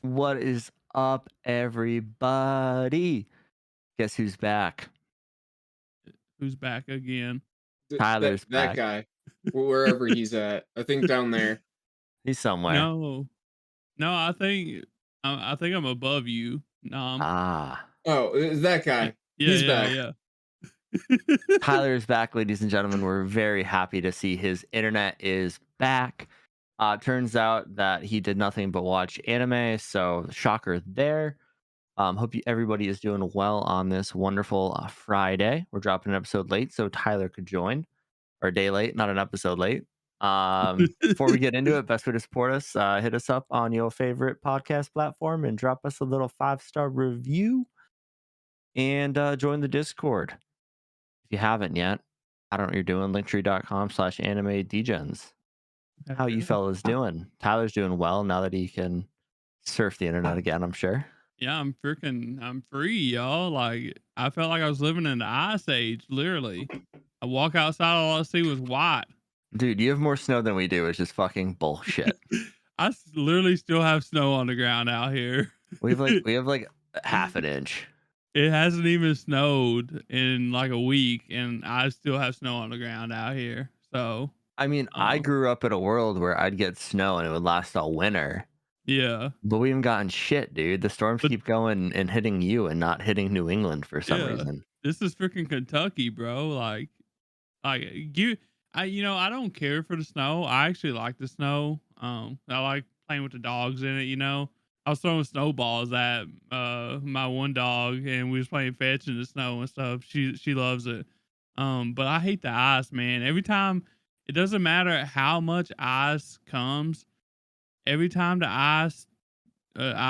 What is up, everybody? Guess who's back? Who's back again? That Tyler's that back. guy, wherever he's at. I think down there. He's somewhere. No, no, I think I'm above you. Ah. Oh, that Yeah, guy. yeah, He's back. yeah, Tyler's back, ladies and gentlemen. We're very happy to see his internet is back. Turns out that he did nothing but watch anime, so shocker there. Hope everybody is doing well on this wonderful Friday. We're dropping an episode late, so Tyler could join, or a day late, not an episode late. Before we get into it, best way to support us, hit us up on your favorite podcast platform and drop us a little 5-star review and join the Discord. If you haven't yet, I don't know what you're doing. Linktree.com/anime Degens. How you fellas doing? Tyler's doing well now that he can surf the internet again, I'm sure. Yeah, I'm free, y'all. Like I felt like I was living in the ice age, literally. I walk outside, all I see was white. Dude, you have more snow than we do, which is fucking bullshit. Literally still have snow on the ground out here. we have like half an inch. It hasn't even snowed in like a week, and I still have snow on the ground out here. So, I mean, I um, grew up in a world where I'd get snow and it would last all winter. yeah, But we haven't gotten shit, dude. The storms but keep going and hitting you and not hitting New England for some yeah, reason. this is freaking Kentucky, bro. Like you, I don't care for the snow. I actually like the snow. I like playing with the dogs in it. I was throwing snowballs at my one dog, and we was playing fetch in the snow and stuff. She loves it. But I hate the ice, man. Every time, it doesn't matter how much ice comes. Every time the ice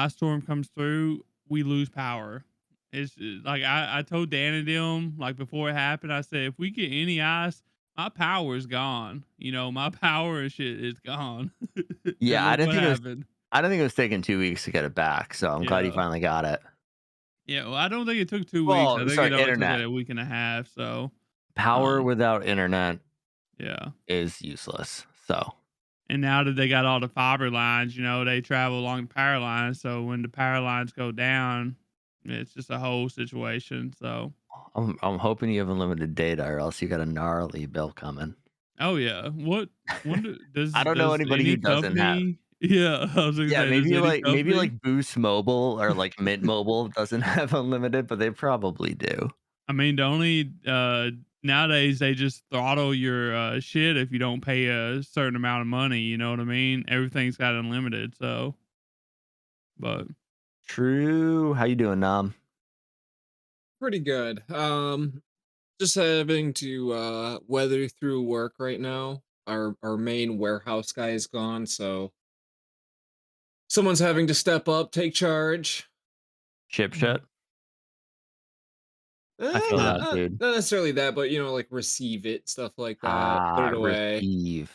storm comes through, we lose power. It's like I told Dan and them like before it happened. I said if we get any ice, my power is gone. My power and shit is gone. And Yeah, look what happened. I don't think it was taking 2 weeks to get it back, so I'm glad you Yeah, finally got it. yeah. Well, I don't think it took 2 weeks. I Well, think it sorry, only took internet. like a week and a half. So, Power um, without internet yeah. is useless. So And now that they got all the fiber lines, they travel along the power lines. So when the power lines go down, it's just a whole situation. So, I'm hoping you have unlimited data or else you got a gnarly bill coming. oh yeah. What I don't know does anybody who any doesn't have. company? Yeah, I was gonna Yeah, say, does any maybe company? like Boost Mobile or like Mint Mobile doesn't have unlimited, but they probably do. I mean, the only nowadays they just throttle your shit if you don't pay a certain amount of money. You know what I mean? Everything's got unlimited. So, but True. How you doing, Nam? Pretty good. Just having to weather through work right now. Our main warehouse guy is gone, so someone's having to step up, take charge. Ship shit. I feel Not, that, nice. dude. not necessarily that, but like receive it, stuff like that. Put Ah, it away. receive.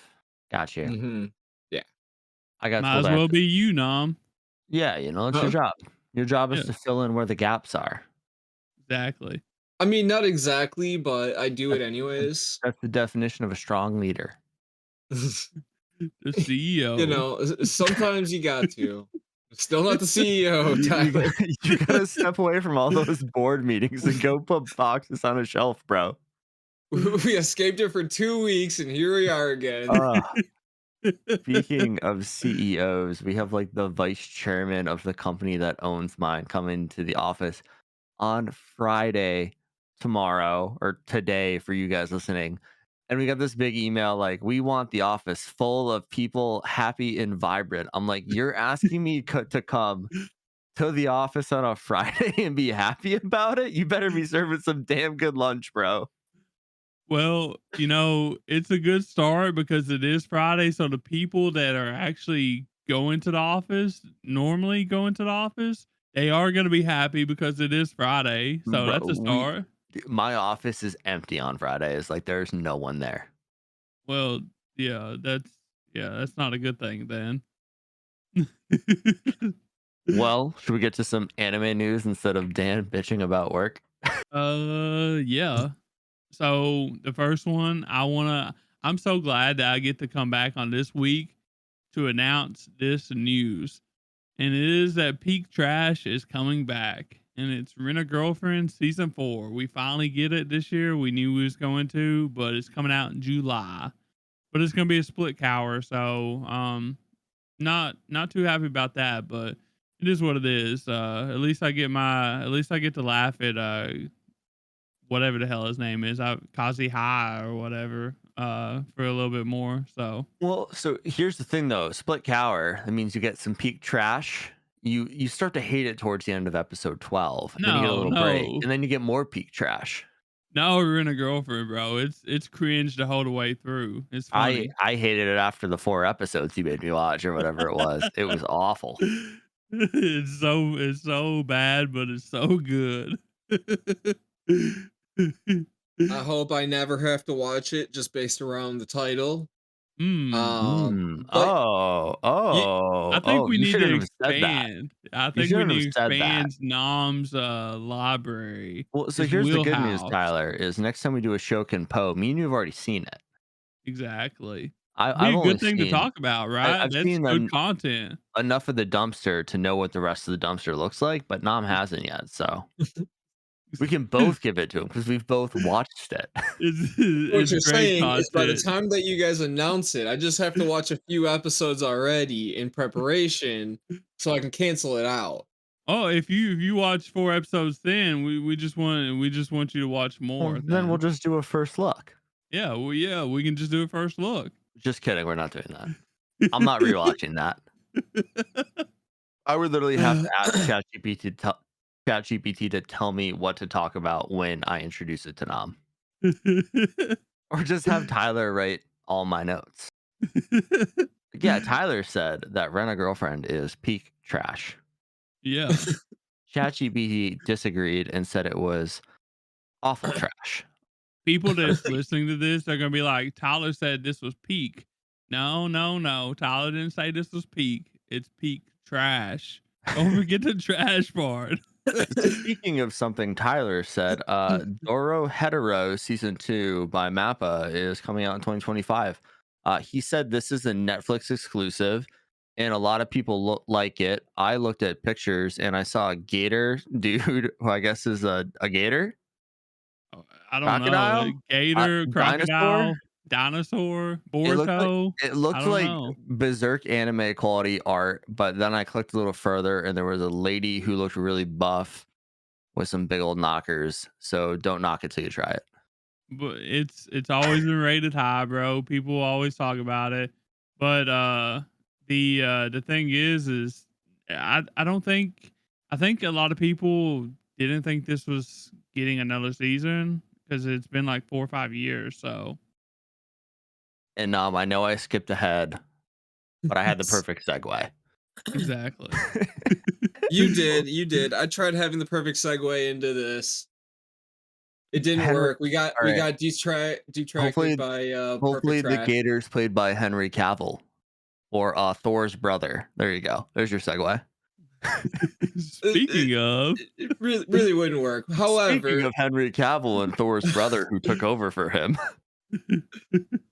Got you. Mm-hmm. Yeah. I got Might told as I have well to. be you, Nom. Yeah, it's your Huh? job. Your job is Yeah, to fill in where the gaps are. exactly. I mean, not exactly, but I do it That's, anyways. that's the definition of a strong leader. The CEO. Sometimes you got to. Still not the CEO, You got Tyler. you gotta step away from all those board meetings and go put boxes on a shelf, bro. We escaped it for 2 weeks, and here we are again. Uh, Speaking of CEOs, we have like the vice chairman of the company that owns mine coming to the office on Friday, tomorrow, or today for you guys listening. And we got this big email like, we want the office full of people happy and vibrant. I'm like, you're asking me to come to the office on a Friday and be happy about it? You better be serving some damn good lunch, bro. Well, it's a good start because it is Friday. So the people that are actually going to the office, normally going to the office, they are going to be happy because it is Friday. So Bro, that's a start. my office is empty on Fridays. Like, there's no one there. Well, yeah, that's not a good thing then. Well, should we get to some anime news instead of Dan bitching about work? Yeah. So the first one, I'm so glad that I get to come back on this week to announce this news. And it is that Peak Trash is coming back. And it's Rent a Girlfriend season 4. We finally get it this year. We knew we was going to, but it's coming out in July. But it's gonna be a split cower, so not too happy about that, but it is what it is. At least I get to laugh at whatever the hell his name is, Kazi High or whatever, for a little bit more. So Well, so here's the thing though, split cower, that means you get some peak trash. You start to hate it towards the end of episode 12, and then you get a no, little break, no, and then you get more peak trash. no, Rent a Girlfriend, bro. It's cringe the whole way through. It's I funny. I hated it after the 4 episodes you made me watch or whatever it was. It was awful. It's so bad, but it's so good. I hope I never have to watch it just based around the title. Mm. But you I think Oh, we you need to shouldn't have said that. expand. I You think we shouldn't need have to said that. expand Nom's library, Well, so his here's the good news, wheelhouse. Tyler, is next time we do a Shokin Po, me and you have already seen it. Exactly. Be I've a only good thing to seen talk about, right? I've That's seen good content. enough of the dumpster to know what the rest of the dumpster looks like, but Nam hasn't yet, so we can both give it to him because we've both watched it. what It's you're great saying is by the content. time that you guys announce it, I just have to watch a few episodes already in preparation so I can cancel it out. Oh, if you watch 4 episodes then, we just want you to watch Well, more then we'll then. just do a first look. Yeah, we can just do a first look. Just kidding, we're not doing that. I'm not rewatching that. I would literally have to ask ChatGPT to tell me what to talk about when I introduce it to Nam, or just have Tyler write all my notes. Yeah, Tyler said that Rent a Girlfriend is peak trash. Yeah. ChatGPT disagreed and said it was awful trash. People that's listening to this, they're gonna be like, "Tyler said this was peak." No, no, no. Tyler didn't say this was peak. It's peak trash. Don't forget the trash part. Speaking of something Tyler said, Doro Hetero season 2 by Mappa is coming out in 2025. He said this is a Netflix exclusive, and a lot of people like it. I looked at pictures and I saw a gator dude, who I guess is a gator, Oh, I don't know. crocodile, Gator, dinosaur. crocodile, dinosaur, It looked like Boruto. it I looked don't like know. berserk anime quality art, but then I clicked a little further and there was a lady who looked really buff with some big old knockers. So don't knock it till you try it. But it's always been rated high, bro. People always talk about it. But the thing is I don't think I think a lot of people didn't think this was getting another season because it's been like 4 or 5 years. So And I know I skipped ahead, but I had the perfect segue. exactly. You did. I tried having the perfect segue into this. It didn't Henry, work. all We right. got detracted Hopefully, by perfect hopefully the trash. Gator's played by Henry Cavill or Thor's brother. There you go. There's your segue. Speaking of, It really wouldn't work. Speaking However, of Henry Cavill and Thor's brother who took over for him.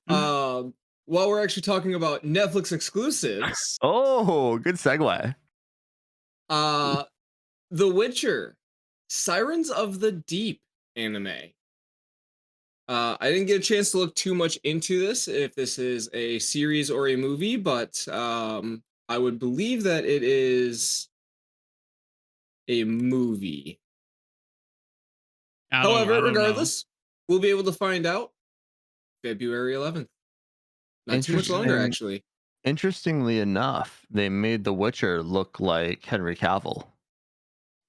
um, while we're actually talking about Netflix exclusives, Oh, good segue. uh, The Witcher, Sirens of the Deep anime. I didn't get a chance to look too much into this, if this is a series or a movie, but I would believe that it is a movie. I However, don't know. regardless, we'll be able to find out February 11th. Not too much longer, Interesting. actually. Interestingly enough, they made The Witcher look like Henry Cavill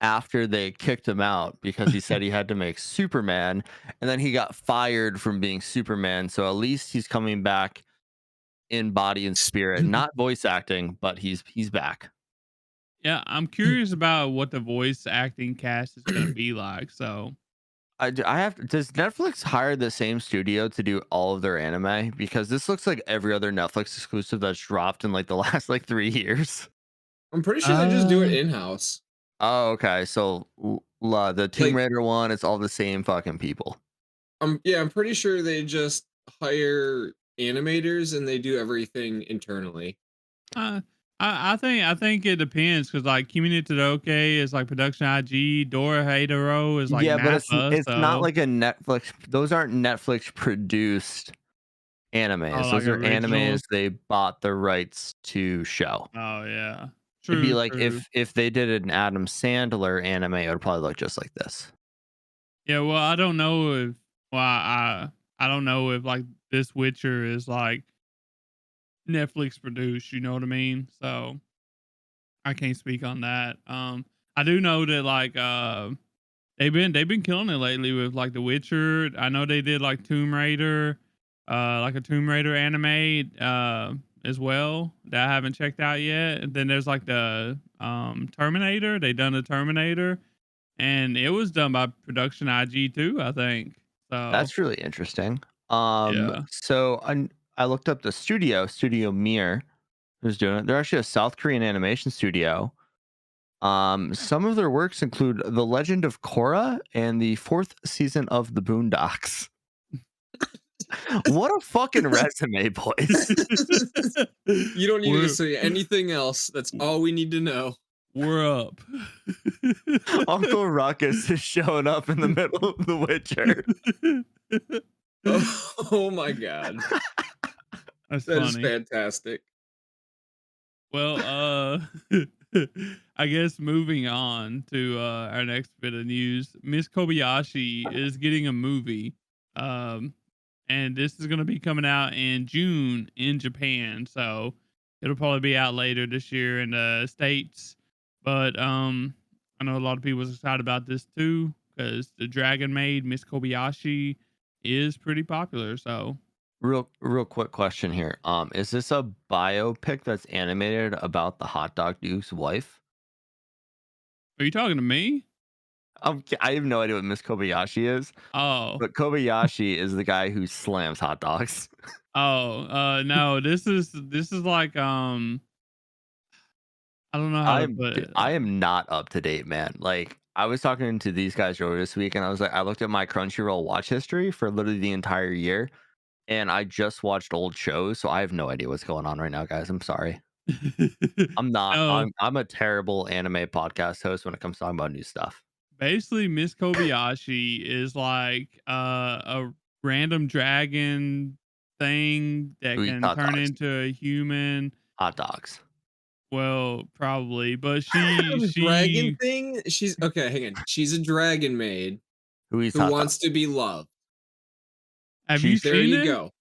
after they kicked him out because he said he had to make Superman, and then he got fired from being Superman. So at least he's coming back in body and spirit, not voice acting, but he's back. Yeah, I'm curious about what the voice acting cast is gonna be like. So I have does Netflix hire the same studio to do all of their anime? Because this looks like every other Netflix exclusive that's dropped in like the last like 3 years. I'm pretty sure they just do it uh in-house. Oh, okay. So the Tomb Like, Raider one, it's all the same fucking people. Yeah, I'm pretty sure they just hire animators and they do everything internally. Uh, I think it depends because like Kimi Tadoroke is like production IG, Dora Hedoro is like Yeah, but Nappa, it's not so like a Netflix. Those aren't Netflix produced oh, animes. like Those are originals. animes they bought the rights to show. Oh yeah, It'd be true, like true. if they did an Adam Sandler anime, it would probably look just like this. Yeah, well, I don't know if well, I don't know if like this Witcher is like Netflix produced. You know what I mean? So I can't speak on that. I do know that like they've been killing it lately with like The Witcher. I know they did like Tomb Raider, like a Tomb Raider anime as well that I haven't checked out yet. And then there's like the Terminator. They done the Terminator, and it was done by Production IG too, I think. So That's really interesting. yeah. So I looked up the Studio Mir, who's doing it. They're actually a South Korean animation studio. Some of their works include The Legend of Korra and the fourth season of The Boondocks. What a fucking resume, boys. You don't need to we're say anything else. That's all we need to know. we're up. Uncle Ruckus is showing up in the middle of The Witcher. Oh, oh my god. That's That is funny. fantastic. Well, I guess moving on to our next bit of news, Miss Kobayashi is getting a movie, um, and this is going to be coming out in June in Japan. So it'll probably be out later this year in the states. But I know a lot of people was excited about this too because the Dragon Maid Miss Kobayashi is pretty popular. So Real quick question here. Is this a biopic that's animated about the hot dog dude's wife? are you talking to me? I have no idea what Miss Kobayashi is, Oh. but Kobayashi is the guy who slams hot dogs. Oh, no, this is like, I don't know how to put it. I am not up to date, man. Like I was talking to these guys earlier this week, and I was like, I looked at my Crunchyroll watch history for literally the entire year, and I just watched old shows, so I have no idea what's going on right now, guys. I'm sorry. I'm not. No, I'm a terrible anime podcast host when it comes to talking about new stuff. basically, Miss Kobayashi is like, a random dragon thing that Who eats can hot turn dogs? into a human. Hot dogs. Well, probably, but she Dragon she thing? She's okay, hang on. She's a dragon maid Who eats who hot wants dogs? to be loved. have you She's There seen you it? go.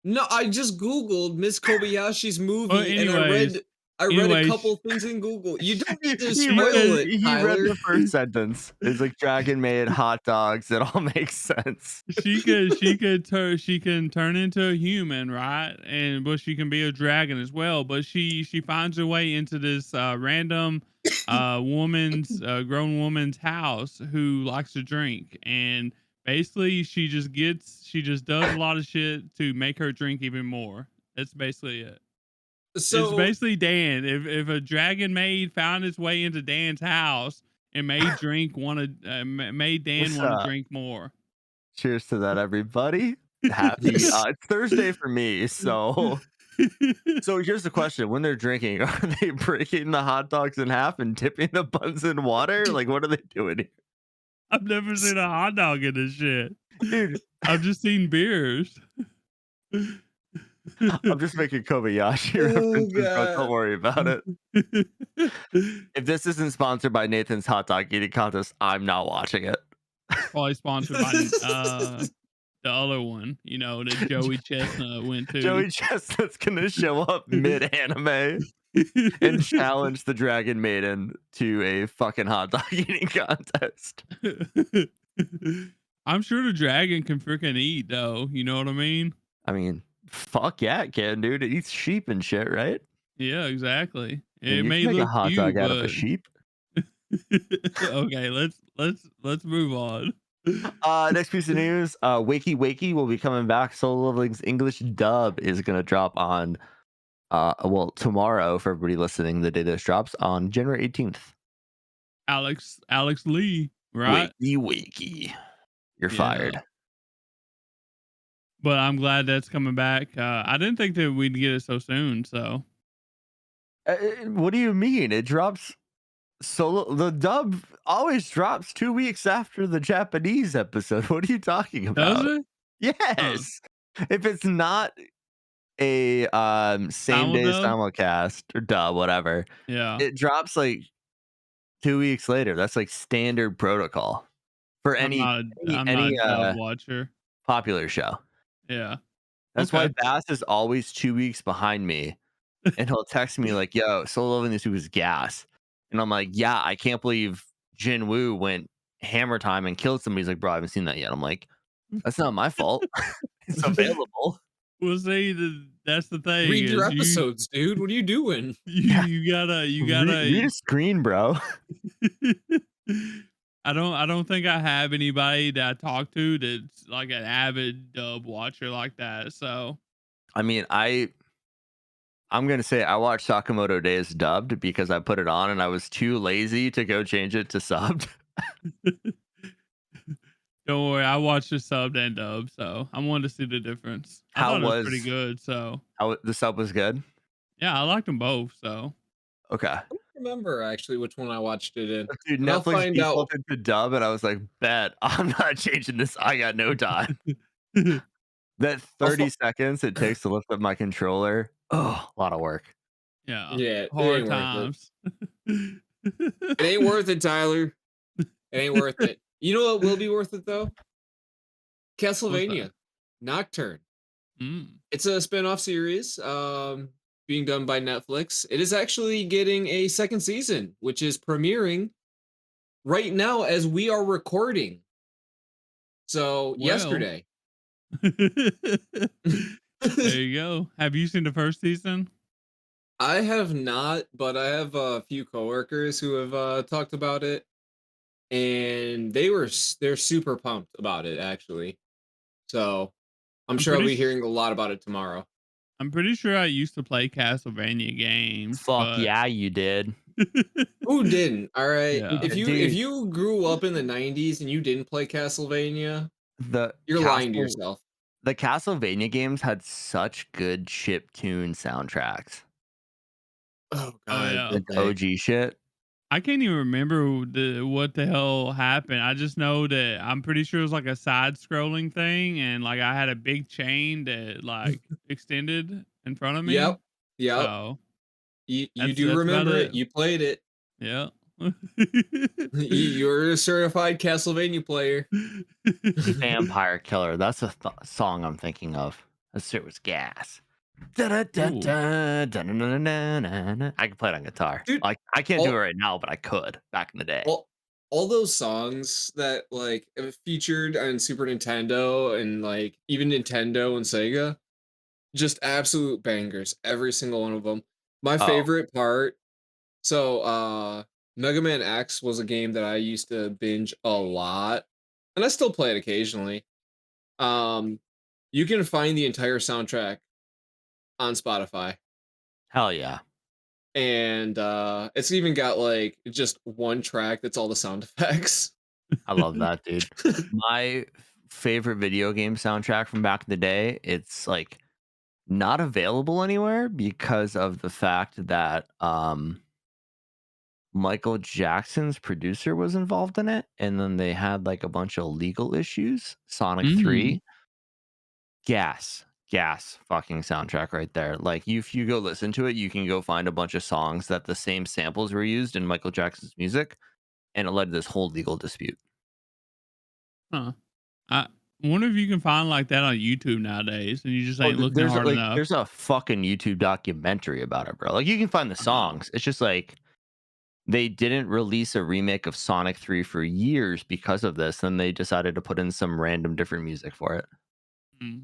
No, I just Googled Miss Kobayashi's Well, movie and anyways I read a anyways, couple things in Google. You don't need to she spoil could it, He read Tyler. the first sentence. It's like dragon made hot dogs. It all makes sense. she can turn into a human, right? And but she can be a dragon as well. But she finds her way into this random woman's grown woman's house who likes to drink, and basically she just does a lot of shit to make her drink even more. That's basically it. It's So basically Dan. If a dragon maid found its way into Dan's house and made Dan What's want to up? drink more. Cheers to that, everybody. Happy. It's Thursday for me, so here's the question: when they're drinking, are they breaking the hot dogs in half and dipping the buns in water? Like, what are they doing I've never seen a hot dog in this shit. here, dude? I've just seen beers. I'm just making Kobayashi oh references, bro. Don't god. worry about it. If this isn't sponsored by Nathan's hot dog eating contest, I'm not watching it. Probably sponsored by the other one, that Joey Chestnut went to. Joey Chestnut's gonna show up mid anime and challenge the Dragon Maiden to a fucking hot dog eating contest. I'm sure the dragon can freaking eat though. You know what I mean? I mean, fuck yeah, it can, dude. It eats sheep and shit, right? Yeah, exactly. I mean, It you can may make a look hot cute, dog out of a but sheep. okay, let's move on. Next piece of news: Wakey Wakey will be coming back. Solo Leveling's English dub is gonna drop on tomorrow for everybody listening. The day this drops on January 18th. Alex Lee, right? Wakey Wakey, you're Yeah. fired. but I'm glad that's coming back. I didn't think that we'd get it so soon. So What do you mean? It drops solo. The dub always drops 2 weeks after the Japanese episode. What are you talking does about? it? Huh? Yes. If it's not a same day Simul simulcast or dub, whatever, Yeah. it drops like 2 weeks later. That's like standard protocol for I'm not a any dub watcher. popular show. Yeah. That's why Okay. Bass is always 2 weeks behind me, and he'll text me like, "Yo, Solo Leveling this week was gas," and I'm like, "Yeah, I can't believe Jin Woo went hammer time and killed somebody." He's like, "Bro, I haven't seen that yet." I'm like, "That's not my fault. It's available." Well, see, that's the thing Read your is episodes, dude. What are you doing? Yeah, you read gotta. a screen, bro. I don't think I have anybody that I talk to that's like an avid dub watcher like that. So I mean, I'm gonna say I watched Sakamoto Days dubbed because I put it on and I was too lazy to go change it to subbed. don't worry, I watched the sub and dub, so I wanted to see the difference. I How thought it was pretty was good. So the sub was good? yeah, I liked them both. So Okay. Remember actually which one I watched it in, Dude, but I'll Netflix find out. defaulted to dub, and I was like, "Bet I'm not changing this. I got no time." That I'll 30 seconds it takes to lift up my controller. Oh, a lot of work. yeah, Yeah, it hard ain't worth it. times. It ain't worth it, Tyler. It ain't worth it. You know what will be worth it though? What's that? Castlevania Nocturne. Mm. It's a spin-off series being done by Netflix. It is actually getting a second season, which is premiering right now as we are recording. So, Well, yesterday. there you go. Have you seen the first season? I have not, but I have a few coworkers who have talked about it, and they're super pumped about it actually. So I'm I'm sure I'll pretty be sh- hearing a lot about it tomorrow. I'm pretty sure I used to play Castlevania games, Fuck but yeah, you did. Who didn't? All right. yeah. If Dude, you grew up in the 90s and you didn't play Castlevania, the you're lying to Castle yourself. the Castlevania games had such good chip tune soundtracks. Oh Oh god, yeah. Like did the they? OG shit. I can't even remember what the hell happened. I just know that I'm pretty sure it was like a side scrolling thing and like I had a big chain that like extended in front of me. Yep. Yep. So You do that's about remember it. it. You played it. Yeah. You're a certified Castlevania player. Vampire Killer. That's a song I'm thinking of. That shit was gas. Ooh. Da-da-da-da, da-na-na-na-na-na. I can play it on guitar. Dude, Like I can't do it all right now, but I could back in the day. all all those songs that like featured on Super Nintendo and like even Nintendo and Sega, just absolute bangers, every single one of them. My Oh, favorite part, so Mega Man X was a game that I used to binge a lot, and I still play it occasionally. Um, you can find the entire soundtrack on Spotify, hell yeah. and it's even got like just one track that's all the sound effects. I love that, dude. My favorite video game soundtrack from back in the day, it's like not available anywhere because of the fact that Michael Jackson's producer was involved in it, and then they had like a bunch of legal issues. Sonic Mm. 3, gas fucking soundtrack right there. Like if you go listen to it, you can go find a bunch of songs that the same samples were used in Michael Jackson's music, and it led to this whole legal dispute. Huh. I wonder if you can find like that on YouTube nowadays and you just Oh, ain't looking hard enough. there's a fucking YouTube documentary about it, bro. Like you can find the Oh. songs. It's just like they didn't release a remake of Sonic 3 for years because of this, and they decided to put in some random different music for it.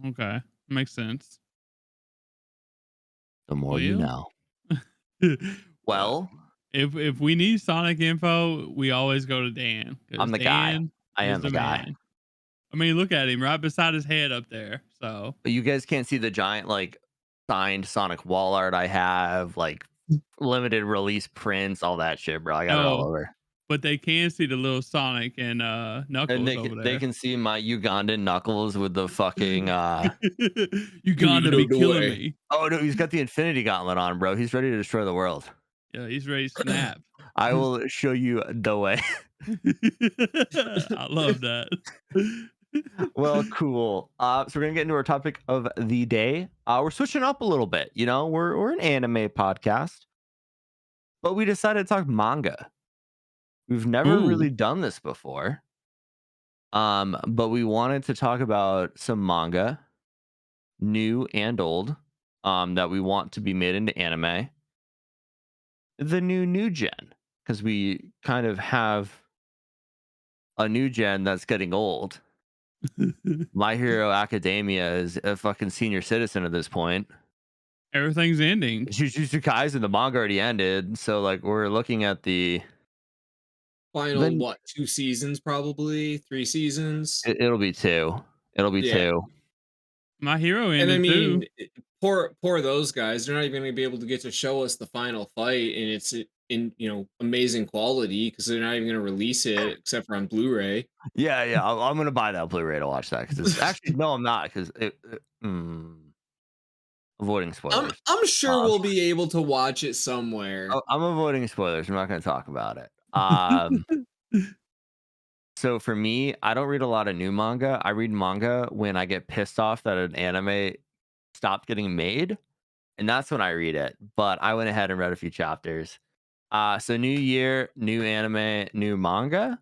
Okay. Makes sense. The more you Well, know. well, Well, if we need Sonic info, we always go to Dan I'm because the guy. Dan I is am the the guy. man. I mean, look at him right beside his head up there. So, But you guys can't see the giant like signed Sonic wall art I have, like limited release prints, all that shit, bro. I got it all no, over. but they can see the little Sonic and And Knuckles over they there. can see my Ugandan Knuckles with the fucking You You gotta be know the killing way. me. oh no, he's got the Infinity Gauntlet on, bro. He's ready to destroy the world. Yeah, he's ready to snap. I will show you the way. I love that. Well, cool. So we're gonna get into our topic of the day. We're switching up a little bit. You know, we're an anime podcast, but we decided to talk manga. We've never Ooh. really done this before. But we wanted to talk about some manga, new and old, that we want to be made into anime. The new gen, because we kind of have a new gen that's getting old. My Hero Academia is a fucking senior citizen at this point. Everything's ending. Jujutsu Kaisen, the manga already ended, so like we're looking at Final then what? 2 seasons, probably 3 seasons. it'll be two. It'll be Yeah, two. My hero and I ended too. mean, poor those guys. They're not even gonna be able to get to show us the final fight, and it's in amazing quality because they're not even gonna release it except for on Blu-ray. Yeah, yeah. I'm gonna buy that Blu-ray to watch that because it's actually no, I'm not because avoiding spoilers. I'm sure Um, we'll be able to watch it somewhere. I'm avoiding spoilers. I'm not gonna talk about it. So for me, I don't read a lot of new manga. I read manga when I get pissed off that an anime stopped getting made, and that's when I read it. But I went ahead and read a few chapters. So new year, new anime, new manga.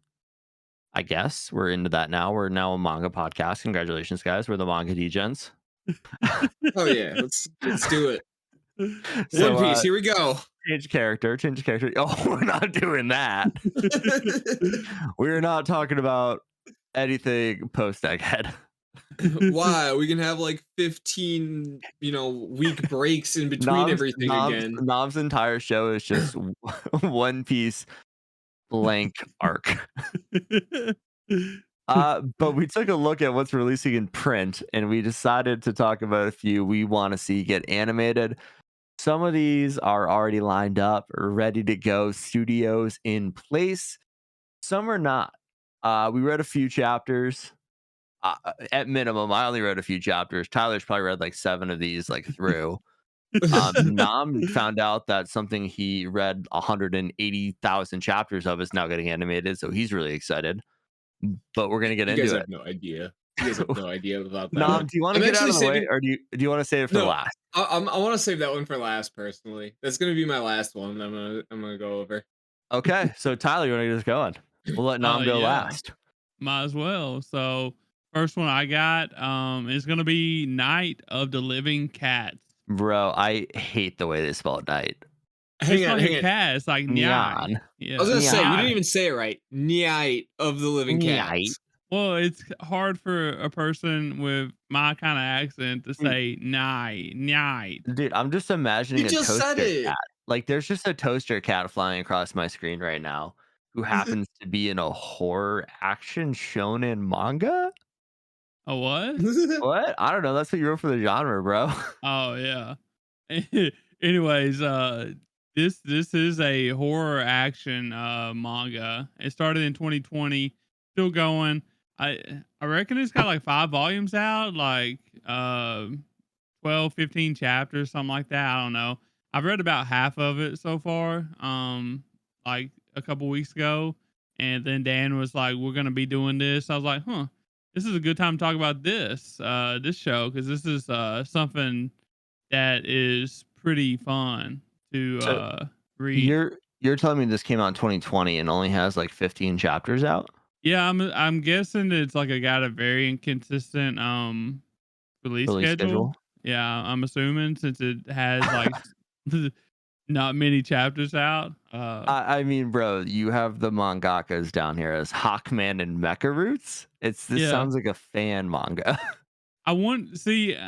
I guess we're into that now. We're now a manga podcast. Congratulations, guys. We're the manga Degens. Oh yeah, let's do it. One So Piece, here we go. change character, change character. Oh, we're not doing that. We're not talking about anything post Egghead. Why? We can have like 15, week breaks in between Nom's, everything Nom's, again. Nom's entire show is just One Piece blank arc. But we took a look at what's releasing in print and we decided to talk about a few we want to see get animated. Some of these are already lined up, ready to go, studios in place. Some are not. We read a few chapters. At minimum, I only read a few chapters. Tyler's probably read like 7 of these like through. Nam found out that something he read 180,000 chapters of is now getting animated, so he's really excited. But we're gonna get You guys into have it. no idea. You guys have no idea about that Nam, one. do you want to I'm get out actually of the way, saving. or do you want to save it for the No, last? I want to save that one for last. Personally, that's gonna be my last one. I'm gonna go over. Okay, so Tyler, you want to get us going? We'll let Nam go Yeah, last. might as well. So first one I got is gonna be Night of the Living Cats. Bro, I hate the way they spell night. Hang It's on, like a hang on. cat. It's like Nyai. Neon. I was Yeah, gonna say you didn't Neon. even say it right. Night of the Living Night. Cats. well, it's hard for a person with my kind of accent to say night, night. Dude, I'm just You imagining a just said toaster it. cat. Like, there's just a toaster cat flying across my screen right now who happens to be in a horror action shonen manga? A what? What? I don't know. That's what you wrote for the genre, bro. Oh yeah. Anyways, this is a horror action manga. It started in 2020, still going. I reckon it's got like 5 volumes out, like 12, 15 chapters, something like that. I don't know. I've read about half of it so far. Like a couple weeks ago, and then Dan was like, "We're gonna be doing this." I was like, "Huh, this is a good time to talk about this show because this is something that is pretty fun to So read." you're telling me this came out in 2020 and only has like 15 chapters out? Yeah, I'm guessing it's like I got a very inconsistent release Release schedule. schedule? Yeah, I'm assuming since it has like not many chapters out. I mean, bro, you have the mangakas down here as Hawkman and Mecha Roots. This Yeah, sounds like a fan manga. I want see.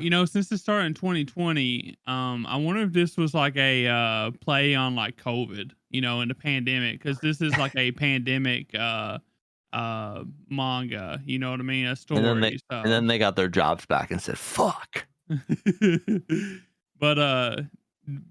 Since it started in 2020, I wonder if this was like a play on like COVID, in the pandemic, because this is like a pandemic manga. You know what I mean? A And then they story. and So then they got their jobs back and said, "Fuck." but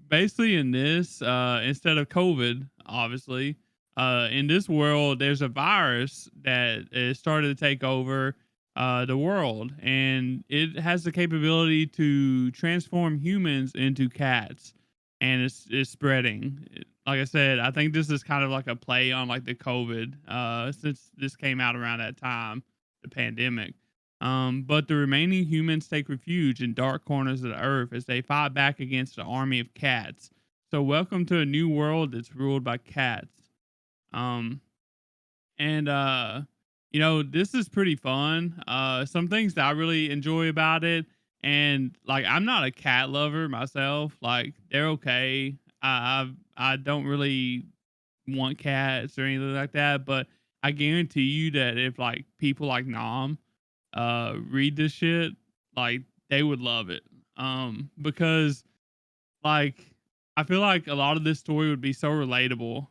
basically in this, instead of COVID, obviously, In this world, there's a virus that is started to take over the world, and it has the capability to transform humans into cats, and it's spreading. Like I said, I think this is kind of like a play on like the COVID, since this came out around that time, the pandemic. But the remaining humans take refuge in dark corners of the earth as they fight back against an army of cats. So, welcome to a new world that's ruled by cats. Um, and this is pretty fun. Some things that I really enjoy about it, and like I'm not a cat lover myself. Like they're okay. I don't really want cats or anything like that, but I guarantee you that if like people like Nam read this shit, like they would love it. Because like I feel like a lot of this story would be so relatable,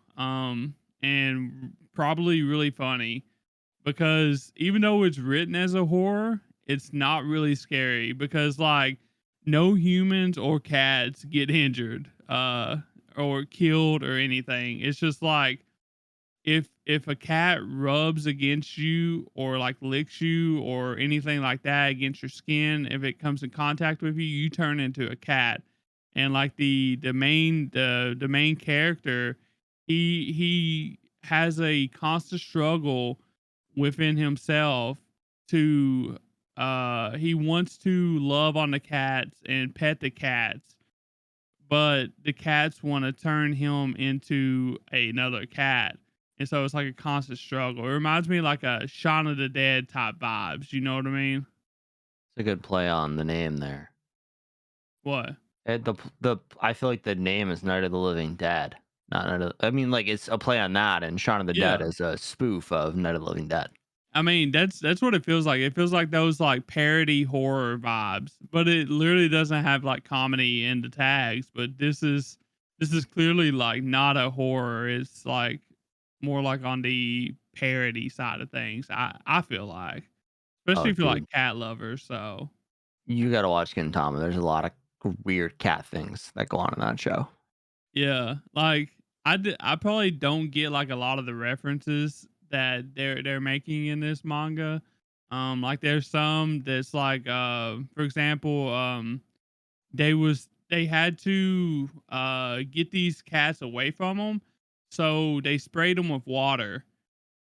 and probably really funny because even though it's written as a horror, it's not really scary because like no humans or cats get injured or killed or anything. It's just like if a cat rubs against you or like licks you or anything like that against your skin, if it comes in contact with you, you turn into a cat. And like the main character, he has a constant struggle within himself to he wants to love on the cats and pet the cats, but the cats want to turn him into another cat. And so it's like a constant struggle. It reminds me of like a Shaun of the Dead type vibes. You know what I mean? It's a good play on the name there. What? The I feel like the name is Night of the Living Dead. Not Night of, I mean, like it's a play on that, and Shaun of the Dead Yeah. is a spoof of Night of the Living Dead. I mean, that's what it feels like. It feels like those like parody horror vibes, but it literally doesn't have like comedy in the tags. But this is clearly like not a horror. It's like more like on the parody side of things. I feel like, especially Oh, if you're dude, like cat lovers. So you got to watch Gintama. There's a lot of weird cat things that go on in that show. yeah, like I probably don't get like a lot of the references that they're making in this manga. Like there's some that's like for example, they had to get these cats away from them, so they sprayed them with water,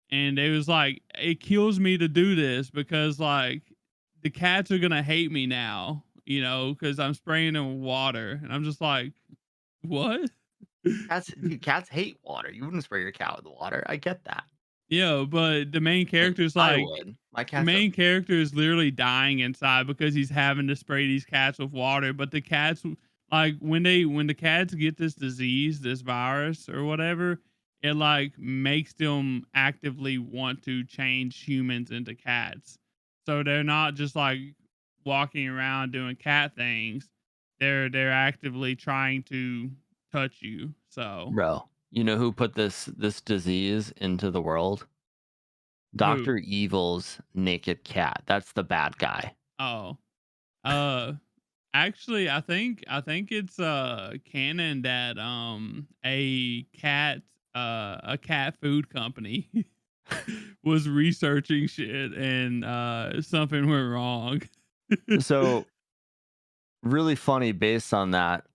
and it was like it kills me to do this because like the cats are gonna hate me now, because I'm spraying them with water, and I'm just like, what? Cats hate water. You wouldn't spray your cat with water. I get that. Yeah, but I would. My the cats are main character is literally dying inside because he's having to spray these cats with water. But the cats, like when the cats get this disease, this virus or whatever, it like makes them actively want to change humans into cats. So they're not just like walking around doing cat things. They're actively trying to touch you. So bro. You know who put this disease into the world? who? Doctor Evil's naked cat. That's the bad guy. Oh, uh, actually, I think it's canon that a cat food company was researching shit and something went wrong. So really funny based on that.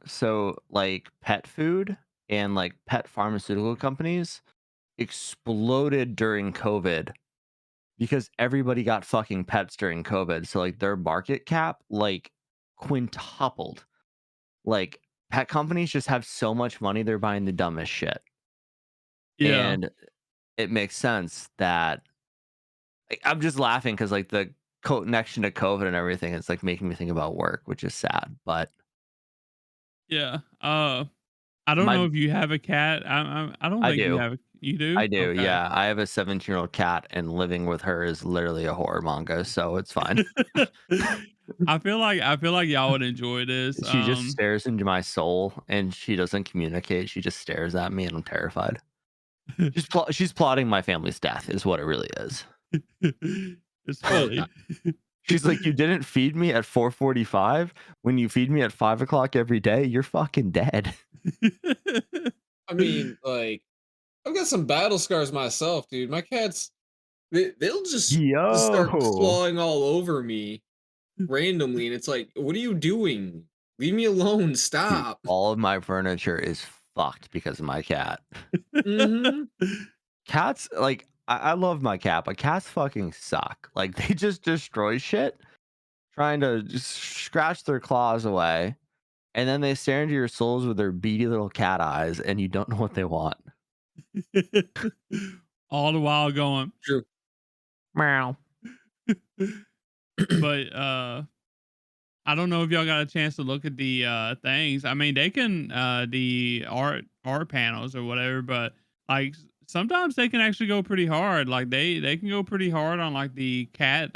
So like pet food and like pet pharmaceutical companies exploded during COVID because everybody got fucking pets during COVID. So like their market cap like quintupled. Like pet companies just have so much money, they're buying the dumbest shit. Yeah. And it makes sense that like, I'm just laughing because like the connection to COVID and everything is like making me think about work, which is sad. But Yeah. I don't my know if you have a cat. I don't I think you do. have you do? I do, Okay. yeah. I have a 17-year-old cat, and living with her is literally a horror manga, so it's fine. I feel like y'all would enjoy this. She just stares into my soul, and she doesn't communicate. She just stares at me, and I'm terrified. She's plotting my family's death, is what it really is. It's funny. She's like, "You didn't feed me at 4:45? When you feed me at 5 o'clock every day, you're fucking dead." I mean, like I've got some battle scars myself, dude. My cats, they'll just start Yo, clawing all over me randomly, and it's like, what are you doing? Leave me alone. dude, Stop. all of my furniture is fucked because of my cat. Mm-hmm. Cats, like, I love my cat, but cats fucking suck. Like, they just destroy shit, trying to just scratch their claws away, and then they stare into your souls with their beady little cat eyes, and you don't know what they want. All the while going, True. Meow. but I don't know if y'all got a chance to look at the things. I mean, they can the art panels or whatever, but like sometimes they can actually go pretty hard. Like they can go pretty hard on like the cat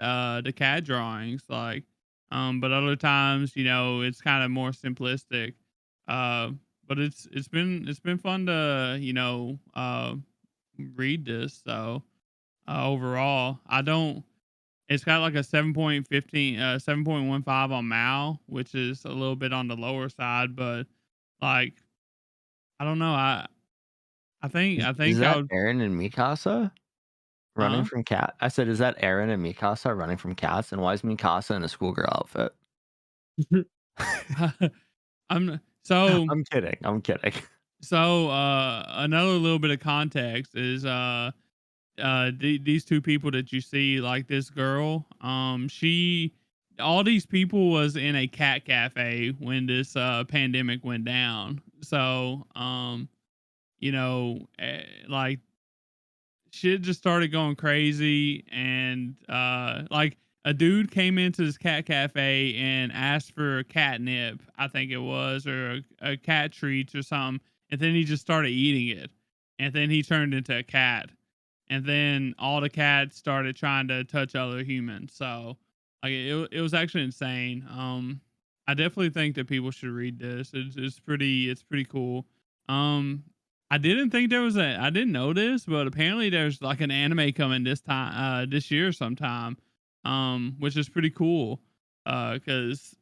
drawings, like but other times, it's kind of more simplistic. Uh but it's been fun to, read this. So overall, I don't it's got like a 7.15 on Mal, which is a little bit on the lower side, but like I don't know. I think Is I that would. Aaron and Mikasa running Huh? from cat? I said, is that Aaron and Mikasa running from cats? And why is Mikasa in a schoolgirl outfit? I'm so I'm kidding. I'm kidding. another little bit of context is these two people that you see, like this girl, she all these people was in a cat cafe when this pandemic went down. So like shit just started going crazy, and like a dude came into this cat cafe and asked for catnip, I think it was, or a cat treats or something, and then he just started eating it, and then he turned into a cat, and then all the cats started trying to touch other humans. So like it was actually insane. I definitely think that people should read this. It's pretty cool. Um, I didn't know this, but apparently there's like an anime coming this year sometime, which is pretty cool. Cause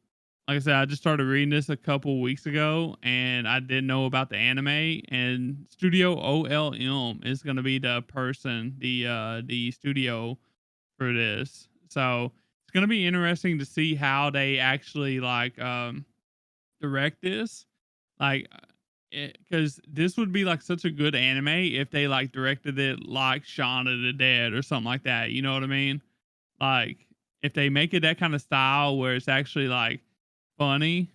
like I said, I just started reading this a couple weeks ago and I didn't know about the anime, and Studio OLM is gonna be the studio for this. So it's gonna be interesting to see how they actually like direct this, like, because this would be like such a good anime if they like directed it like Shaun of the Dead or something like that. You know what I mean? Like if they make it that kind of style where it's actually like funny,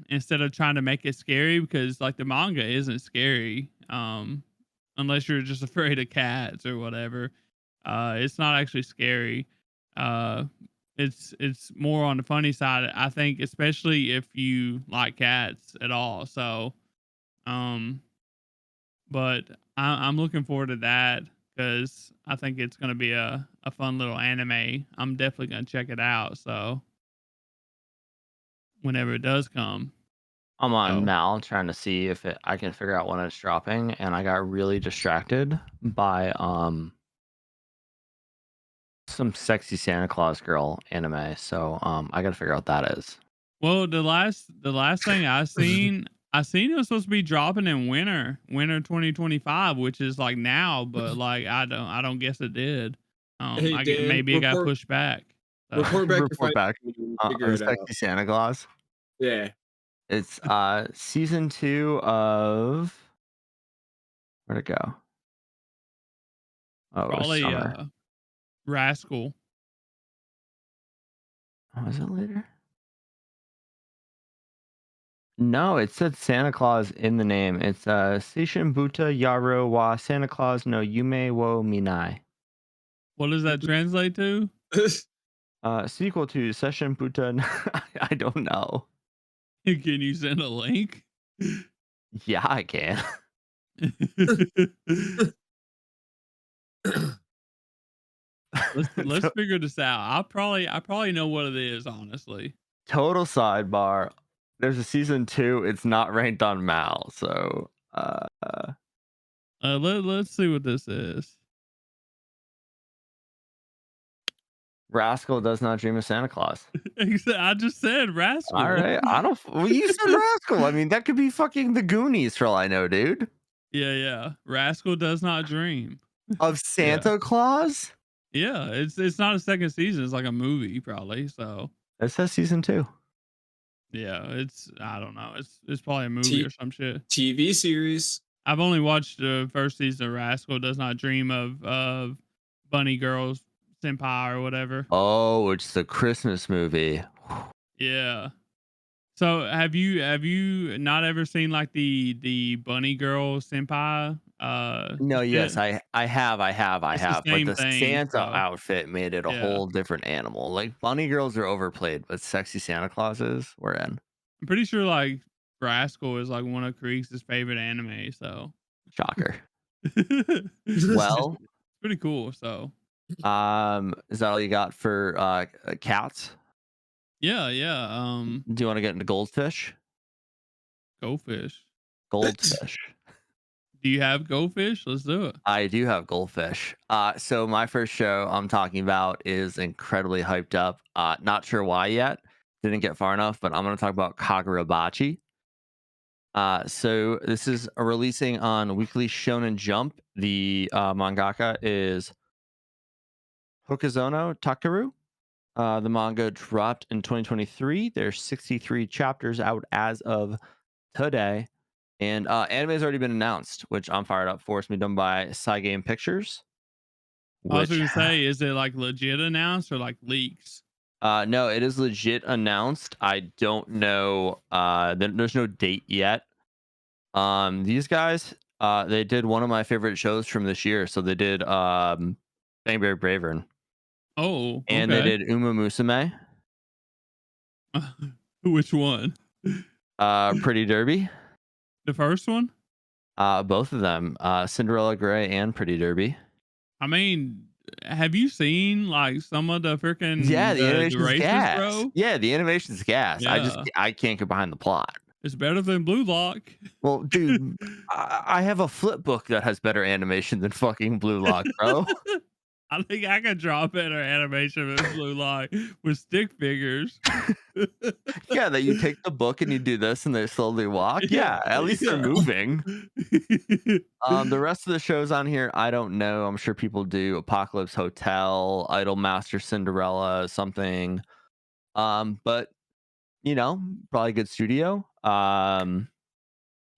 instead of trying to make it scary, because like the manga isn't scary, unless you're just afraid of cats or whatever. It's not actually scary. Uh, it's more on the funny side, I think, especially if you like cats at all. So, um, but I'm looking forward to that because I think it's gonna be a fun little anime. I'm definitely gonna check it out. So whenever it does come, I'm on so Mal trying to see if I can figure out when it's dropping, and I got really distracted by some sexy Santa Claus girl anime. So I gotta figure out what that is. well, the last thing I seen it was supposed to be dropping in winter 2025, which is like now, but like I don't guess it did. Hey I get Dan, maybe it got pushed back. So report back if I Report back figure on it out. sexy Santa Claus. Yeah. It's season 2 of where'd it go? Oh, it was probably summer. Rascal. Oh, was it later? No, it said Santa Claus in the name. It's Seishin Buta Yaro wa Santa Claus no Yume wo Minai. What does that translate to? Sequel to Session Buta. I don't know. Can you send a link? Yeah, I can. Let's To- figure this out. I probably know what it is, honestly. Total sidebar. There's a season 2. It's not ranked on Mal, so Let's see what this is. Rascal does not dream of Santa Claus. I just said All Rascal. right. I don't. Well, you said Rascal. I mean, that could be fucking the Goonies for all I know, dude. Yeah, yeah. Rascal Does Not Dream. Of Yeah. Santa Claus? Yeah, it's not a second season, it's like a movie probably, so It says season 2. yeah, it's I don't know, it's probably a movie or T- some shit. TV series. I've only watched the first season of Rascal Does Not Dream of Bunny Girls Senpai or whatever. Oh, it's the Christmas movie. Yeah. So have you not ever seen like the Bunny Girl Senpai No, shit? yes, I It's the have, but same the thing, Santa so outfit made it a yeah. whole different animal. Like, bunny girls are overplayed, but sexy Santa Clauses, we're in. I'm pretty sure like Rascal is like one of Creek's favorite anime, so Shocker. it's Well, pretty cool. So is that all you got for, cats? yeah, yeah. Do you wanna get into goldfish? Go fish. Goldfish. Do you have go fish? Let's do it. I do have goldfish. So my first show I'm talking about is incredibly hyped up. Not sure why yet. Didn't get far enough, but I'm going to talk about Kagurabachi. So this is releasing on Weekly Shonen Jump. The mangaka is Hokazono Takeru. The manga dropped in 2023. There's 63 chapters out as of today. And anime has already been announced, which I'm fired up for. It's been done by Game Pictures, I was which gonna say, is it like legit announced or like leaks? no, it is legit announced. I don't know. There's no date yet. These guys, they did one of my favorite shows from this year. So they did Bang Bang Bravern, Oh, and they okay. did Uma Musume, Which one? Pretty Derby, The first one? both of them, Cinderella Gray and Pretty Derby. I mean, have you seen like some of the Yeah, freaking the the animation's races, gas. bro? Yeah, the animation's gas. Yeah, I can't get behind the plot. it's better than Blue Lock. Well, dude, I have a flip book that has better animation than fucking Blue Lock, bro. I think I could draw better animation than Blue Lock with stick figures. Yeah, that you take the book and you do this and they slowly walk. Yeah, Yeah, at least they're yeah. moving. The rest of the shows on here, I don't know. I'm sure people do. Apocalypse Hotel, Idol Master Cinderella, something. But probably a good studio.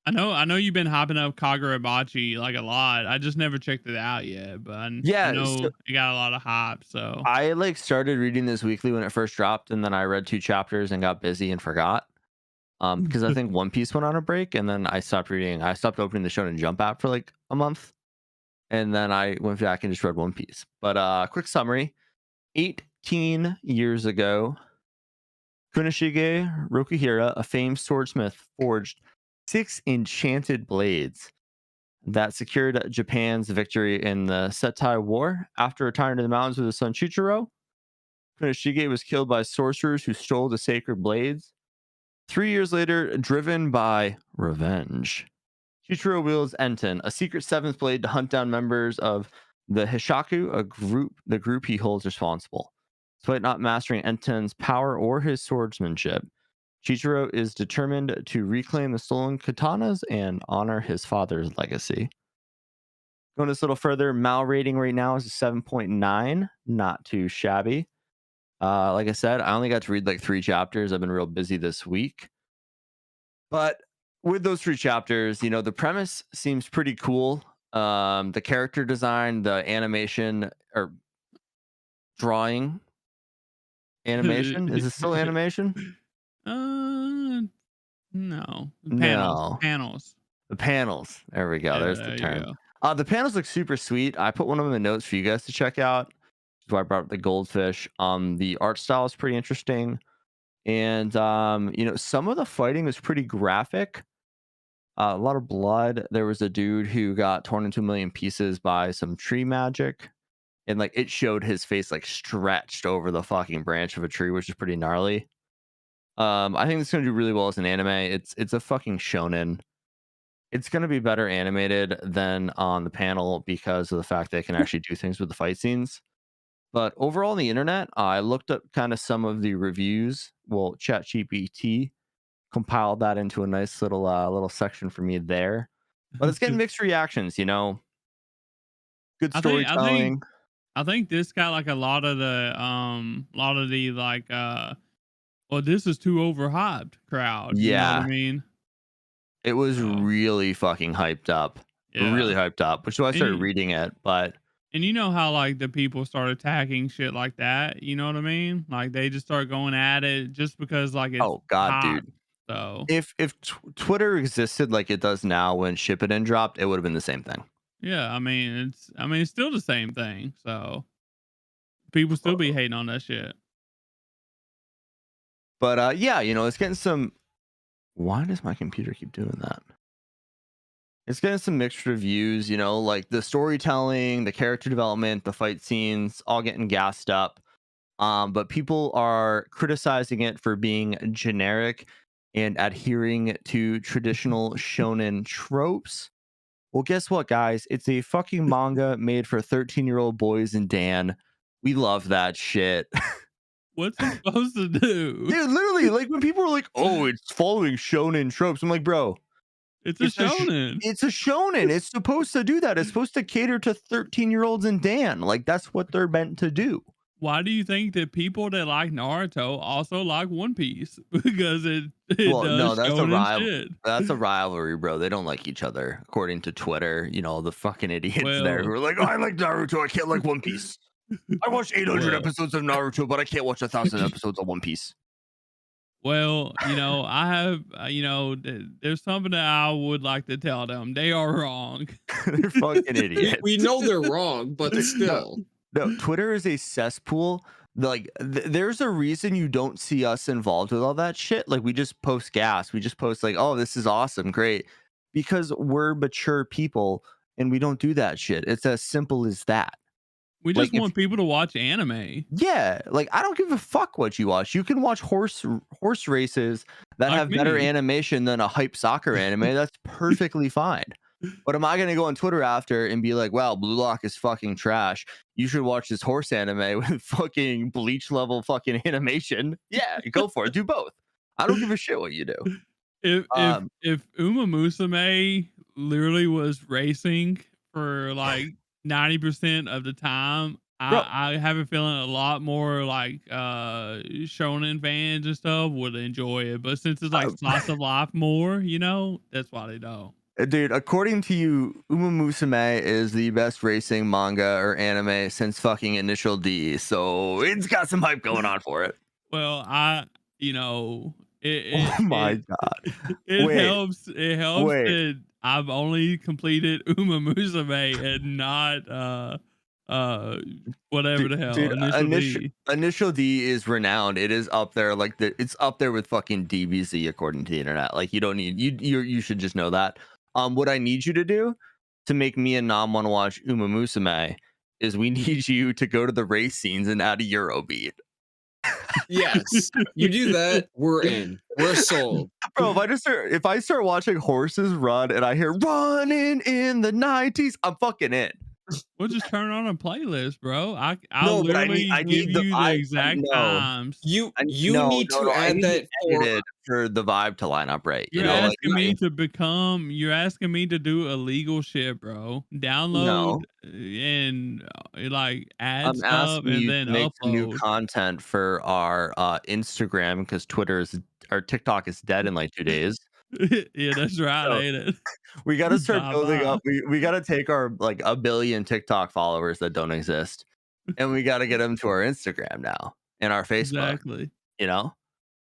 I know you've been hopping up Kagurabachi like a lot. I just never checked it out yet, but I Yeah, so know it got a lot of hype. So I like started reading this weekly when it first dropped, and then I read 2 chapters and got busy and forgot. Because I think One Piece went on a break, and then I stopped reading. I stopped opening the Shonen Jump app for like a month, and then I went back and just read One Piece. But quick summary: 18 years ago, Kunishige Rokuhira, a famed swordsmith, forged 6 enchanted blades that secured Japan's victory in the Setai War. After retiring to the mountains with his son Chichiro, Kunishige was killed by sorcerers who stole the sacred blades. 3 years later, driven by revenge, Chichiro wields Enten, a secret seventh blade, to hunt down members of the Hishaku, the group he holds responsible. Despite not mastering Enten's power or his swordsmanship, Chichiro is determined to reclaim the stolen katanas and honor his father's legacy. Going this a little further, Mal rating right now is a 7.9, not too shabby. Like I said, I only got to read like 3 chapters. I've been real busy this week. But with those 3 chapters, the premise seems pretty cool. The character design, the animation or drawing animation. Is it still animation? uh no. Panels. No. Panels. The panels. There we go. Yeah, There's the there you term. go. The panels look super sweet. I put one of them in the notes for you guys to check out. That's why I brought up the goldfish. The art style is pretty interesting. And some of the fighting was pretty graphic. A lot of blood. There was a dude who got torn into a million pieces by some tree magic. And like it showed his face like stretched over the fucking branch of a tree, which is pretty gnarly. I think it's gonna do really well as an anime. It's a fucking shonen. It's gonna be better animated than on the panel because of the fact they can actually do things with the fight scenes. But overall on the internet, I looked up kind of some of the reviews. Well, ChatGPT compiled that into a nice little section for me there. but it's getting 'Cause mixed reactions. Good I think I think storytelling. I think this got like a lot of the like well, this is too overhyped crowd, you know what I Yeah, mean? it was So really fucking hyped up, yeah. really hyped up, which is why I And started you, reading it. But and you know how like the people start attacking shit like that, you know what I mean? Like they just start going at it just because like it's oh god, hot. dude, So if Twitter existed like it does now when Shippuden dropped, it would have been the same thing. yeah, I mean it's still the same thing. So people still be hating on that shit. But yeah, it's getting some. Why does my computer keep doing that? It's getting some mixed reviews, like the storytelling, the character development, the fight scenes, all getting gassed up. But people are criticizing it for being generic and adhering to traditional shonen tropes. Well, guess what, guys? It's a fucking manga made for 13-year-old boys and Dan. We love that shit. What's it supposed to do? Dude, literally, like when people are like, "Oh, it's following shonen tropes," I'm like, "Bro, It's a it's a sh- shonen. it's a shonen. It's supposed to do that. It's supposed to cater to 13-year-olds and Dan. Like that's what they're meant to do." Why do you think that people that like Naruto also like One Piece? Because it Well, no, does shonen shit. that's a rivalry, bro. They don't like each other, according to Twitter. The fucking idiots there who Well, are like, "Oh, I like Naruto. I can't like One Piece. I watched 800 well, episodes of Naruto, but I can't watch 1,000 episodes of One Piece." well, I have, there's something that I would like to tell them. They are wrong. They're fucking We idiots. know they're wrong, but No, still. no, Twitter is a cesspool. Like, there's a reason you don't see us involved with all that shit. Like, we just post gas. We just post like, "Oh, this is awesome, great," because we're mature people and we don't do that shit. It's as simple as that. We Like, just if want people to watch anime yeah, like I don't give a fuck what you watch. You can watch horse races that like have better me. animation than a hype soccer anime. That's perfectly fine. But am I gonna go on Twitter after and be like, "Wow, Blue Lock is fucking trash. You should watch this horse anime with fucking bleach level fucking animation"? Yeah, go for it. Do both. I don't give a shit what you do. Um, If Uma Musume literally was racing for like 90% of the time, bro, I have a feeling a lot more like shonen fans and stuff would enjoy it. But since it's like uh, slice of life more, that's why they don't. dude, according to you, Uma Musume is the best racing manga or anime since fucking Initial D. So it's got some hype going on for it. Well, Oh my it god. it Wait, helps. It helps wait. that I've only completed Uma Musume and not uh whatever Dude, the hell dude, initial D. Initial D is renowned. It is up there, like it's up there with fucking DBZ according to the internet. Like you don't need you should just know that. What I need you to do to make me and Nam want to watch Uma Musume is we need you to go to the race scenes and add a Eurobeat. Yes. You do that, we're in. We're sold. Bro, if I start watching horses run and I hear running in the 90s, I'm fucking in. We'll just turn on a playlist, bro. I'll No, but literally I give need the you the vibe. exact No. times. You No, need no, to no. I add need it that for edited for the vibe to line up right. You're Like asking me to become you're asking me to do illegal shit, bro. Download no. and like add I'm stuff asking and you then to make some new upload. content for our Instagram because TikTok is dead in like 2 days. Yeah, that's right, So ain't it? we got to start Bye building bye. up. We got to take our like a billion TikTok followers that don't exist, and we got to get them to our Instagram now and our Facebook. Exactly. You know,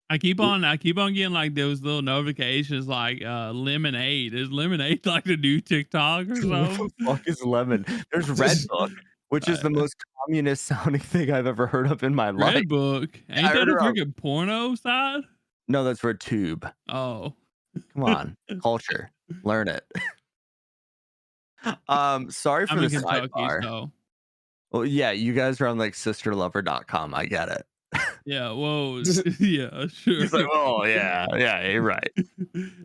I keep on getting like those little notifications like lemonade. Is lemonade like the new TikTok or what the something? fuck is lemon? There's Red Book, which is Uh, the most communist sounding thing I've ever heard of in my life. Red Book. I Ain't heard that a around. freaking porno side? No, that's Red Tube. Oh. Come on, culture, learn it. Sorry for I'm the in Kentucky, sidebar. so Well, yeah, you guys are on like sisterlover.com. I get it. yeah, whoa. Yeah, sure. He's like, oh yeah, yeah, you're right.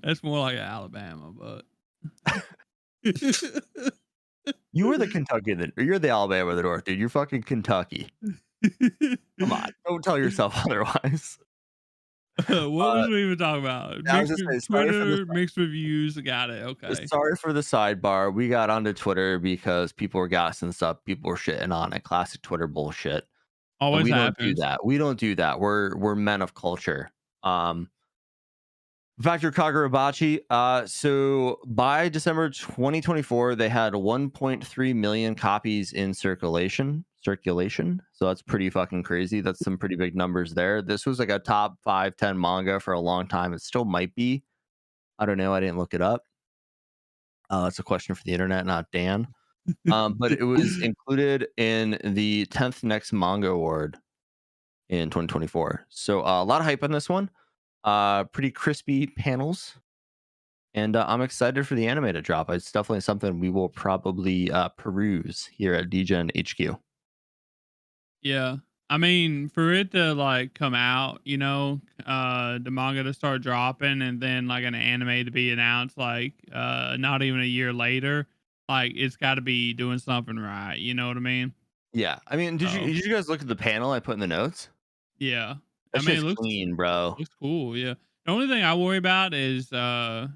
That's more like Alabama, but You were the Kentucky, you're the Alabama of the North, dude. You're fucking Kentucky. Come on, don't tell yourself otherwise. What was we even talking about? I was Mixed just saying, sorry for the Twitter, mixed reviews. Got it. Okay. sorry for the sidebar. We got onto Twitter because people were gassing stuff. People were shitting on it. Classic Twitter bullshit. And Always we don't do happens. that. We don't do that. We're men of culture. Factor Kagurabachi. So by December 2024, they had 1.3 million copies in circulation. Circulation. So that's pretty fucking crazy. That's some pretty big numbers there. This was like a top 5, 10 manga for a long time. It still might be. I don't know. I didn't look it up. That's a question for the internet, not Dan. But it was included in the 10th Next Manga Award in 2024. So a lot of hype on this one. Pretty crispy panels. And I'm excited for the anime to drop. It's definitely something we will probably peruse here at Degen HQ. Yeah. I mean, for it to like come out, the manga to start dropping and then like an anime to be announced like not even a year later, like it's got to be doing something right, you know what I mean? Yeah, I mean, did you So, did you guys look at the panel I put in the notes? yeah. I That mean, shit's clean, bro. looks cool, yeah. The only thing I worry about is Psy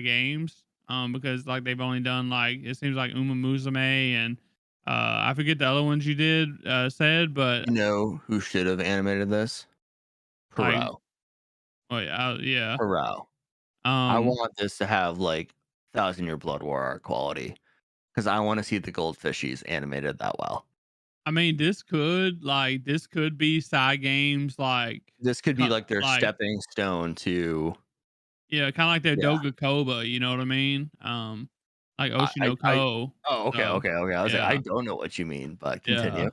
Games because like they've only done like it seems like Uma Musume and I forget the other ones you did said, but You know who should have animated this? like Perot. oh yeah. Perot. I Um want this to have like Thousand Year Blood War art quality because I want to see the goldfishies animated that well. I mean this could be Psy Games This could be like their like stepping stone to. yeah, kind of like their Yeah. Doga Koba, you know what I mean? Like I Oshinoko. oh, okay, So, okay, okay. I was like, I yeah. don't know what you mean, but Yeah. continue.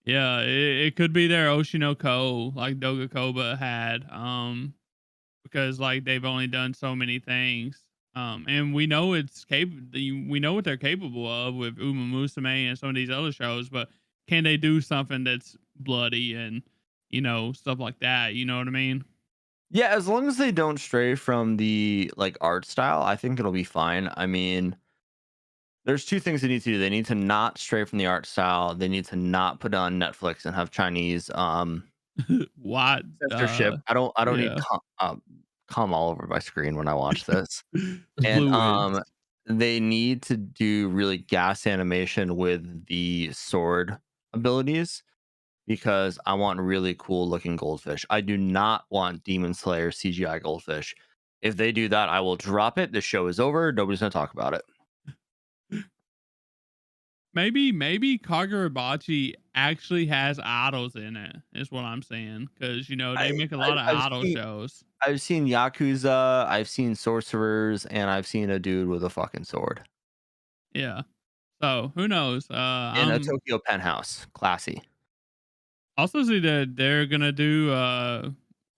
Yeah, it could be their Oshinoko like Doga Koba had, because like they've only done so many things. And we know we know what they're capable of with Uma Musume and some of these other shows, but can they do something that's bloody and stuff like that? You know what I mean? Yeah, as long as they don't stray from the like art style, I think it'll be fine. I mean, there's two things they need to do. They need to not stray from the art style. They need to not put it on Netflix and have Chinese What? censorship. I don't need Yeah. cum all over my screen when I watch this. And Fluids. they need to do really gas animation with the sword abilities because I want really cool looking goldfish. I do not want Demon Slayer CGI goldfish. If they do that, I will drop it. The show is over. Nobody's gonna talk about it. Maybe Kagurabachi actually has idols in it, is what I'm saying. Because I, they make a I lot of I've idol seen shows. Yakuza, I've seen sorcerers, and I've seen a dude with a fucking sword Yeah. So who knows? in a I'm Tokyo penthouse. Classy. also see that they're gonna do the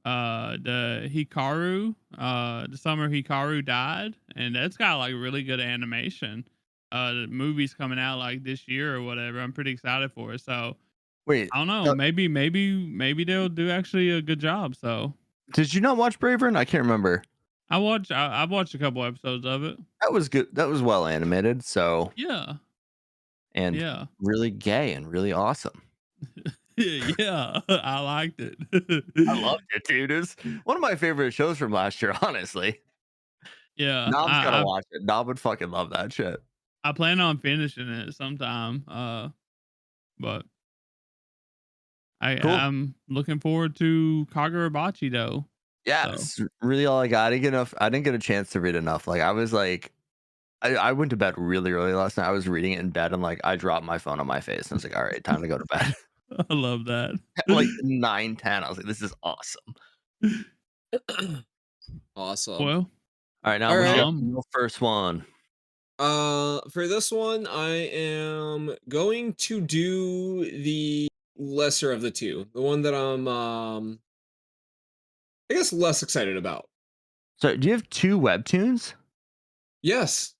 Hikaru the summer Hikaru died, and that's got like really good animation. The movie's coming out like this year or whatever. I'm pretty excited for it. So Wait, I don't know. Maybe they'll do actually a good job. So did you not watch Braverin? I can't remember. I've watched a couple episodes of it. That was good. That was well animated. So Yeah. and Yeah. really gay and really awesome. Yeah. I liked it. I loved it, dude. It was one of my favorite shows from last year, honestly. Yeah. Nom's gotta watch it. Nom would fucking love that shit. I plan on finishing it sometime. But Cool. I'm looking forward to Kagurabachi though. Yeah, So it's really all I got. I didn't get a chance to read enough. Like I was like I went to bed really early last night. I was reading it in bed and like I dropped my phone on my face and I was like, all right, time to go to bed. I love that. At like 9:10. I was like, this is awesome. Awesome. Well, All right, now All what you right. got for your first one? For this one, I am going to do the lesser of the two, the one that I'm, I guess, less excited about. So do you have two webtoons? Yes.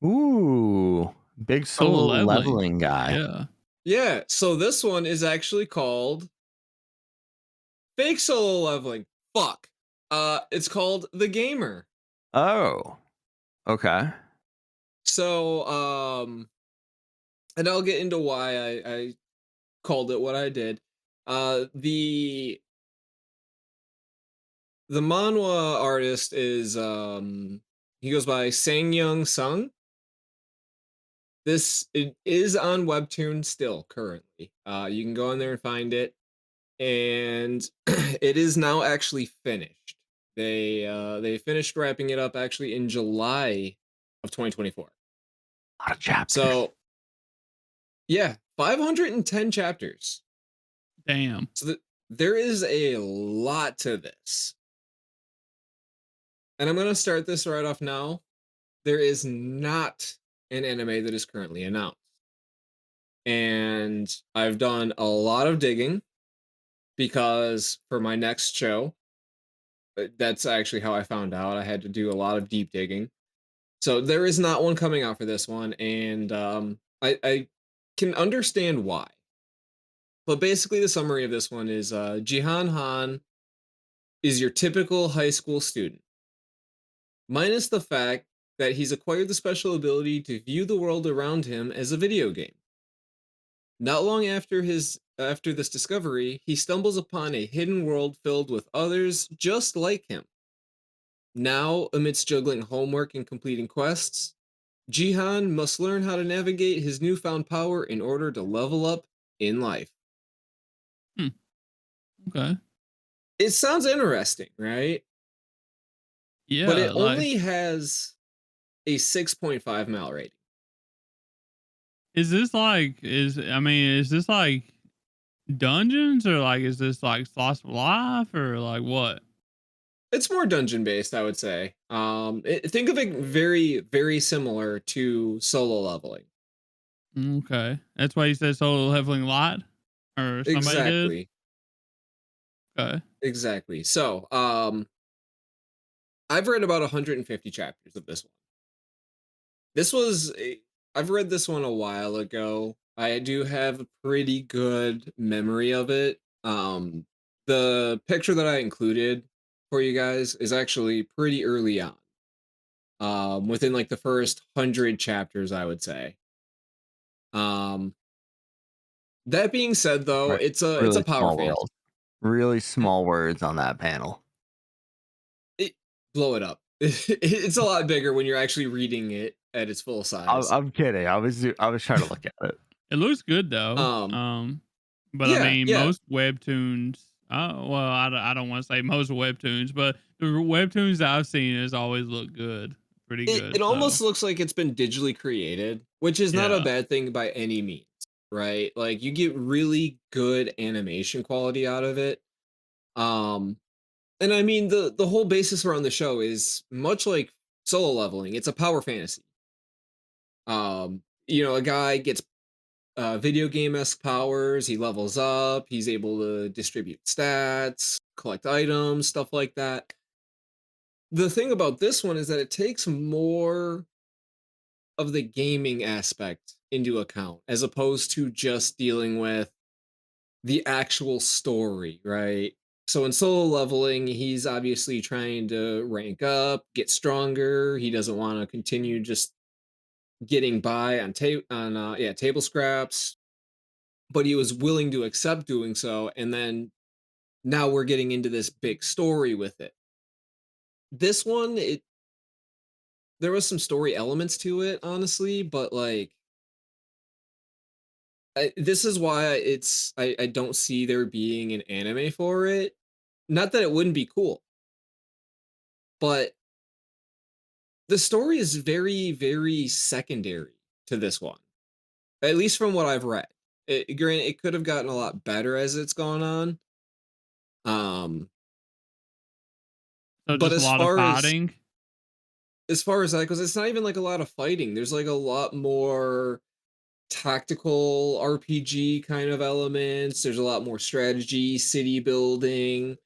Ooh, big solo solo leveling. leveling guy. Yeah. Yeah. So this one is actually called fake solo leveling. Fuck. It's called The Gamer. Oh, okay. So, and I'll get into why I called it what I did. The the manhwa artist is he goes by Sang Sung. This it is on webtoon still currently. You can go in there and find it, and it is now actually finished. They finished wrapping it up actually in July of 2024. A lot of chapters. So yeah, 510 chapters. Damn. So there is a lot to this. And I'm gonna start this right off now. There is not an anime that is currently announced. And I've done a lot of digging because for my next show, that's actually how I found out. I had to do a lot of deep digging. So there is not one coming out for this one, and I can understand why. But basically, the summary of this one is Jihan Han is your typical high school student, minus the fact that he's acquired the special ability to view the world around him as a video game. Not long after this discovery, he stumbles upon a hidden world filled with others just like him. Now, amidst juggling homework and completing quests, Jihan must learn how to navigate his newfound power in order to level up in life. Hmm. Okay. It sounds interesting, right? But Yeah, it like only has a 6.5 mile rating. is this like dungeons or like is this like slice of life or like what? It's more dungeon based, I would say. Think of it very, very similar to solo leveling. Okay. That's why you said solo leveling light? Or somebody did? Exactly, Okay. exactly. So, I've read about 150 chapters of this one. This was I've read this one a while ago. I do have a pretty good memory of it. The picture that I included for you guys is actually pretty early on. Within like the first 100 chapters, I would say. Um, that being said, though, Right. it's a Really power small fantasy. world. Really small words on that panel. It blow it up. It's a lot bigger when you're actually reading it at its full size. I'm kidding. I was trying to look at it. It looks good though. Um, But I yeah, mean, yeah. most webtoons. Well, I don't want to say most webtoons, but the webtoons that I've seen has always looked good, pretty It good. So almost looks like it's been digitally created, which is not a yeah. bad thing by any means, right? Like you get really good animation quality out of it. Um, and I mean the whole basis around the show is much like solo leveling. It's a power fantasy. A guy gets video game esque powers. He levels up. He's able to distribute stats, collect items, stuff like that. The thing about this one is that it takes more of the gaming aspect into account as opposed to just dealing with the actual story, right? So in solo leveling, he's obviously trying to rank up, get stronger. He doesn't want to continue just getting by on table scraps, but he was willing to accept doing so. And then now we're getting into this big story with it. This one, it there was some story elements to it, honestly, but like this is why I don't see there being an anime for it. Not that it wouldn't be cool, but the story is very, very secondary to this one, at least from what I've read. Granted, it could have gotten a lot better as it's gone on. Um, So but just a lot of fighting. as far as that goes, it's not even like a lot of fighting. There's like a lot more tactical RPG kind of elements. There's a lot more strategy, city building.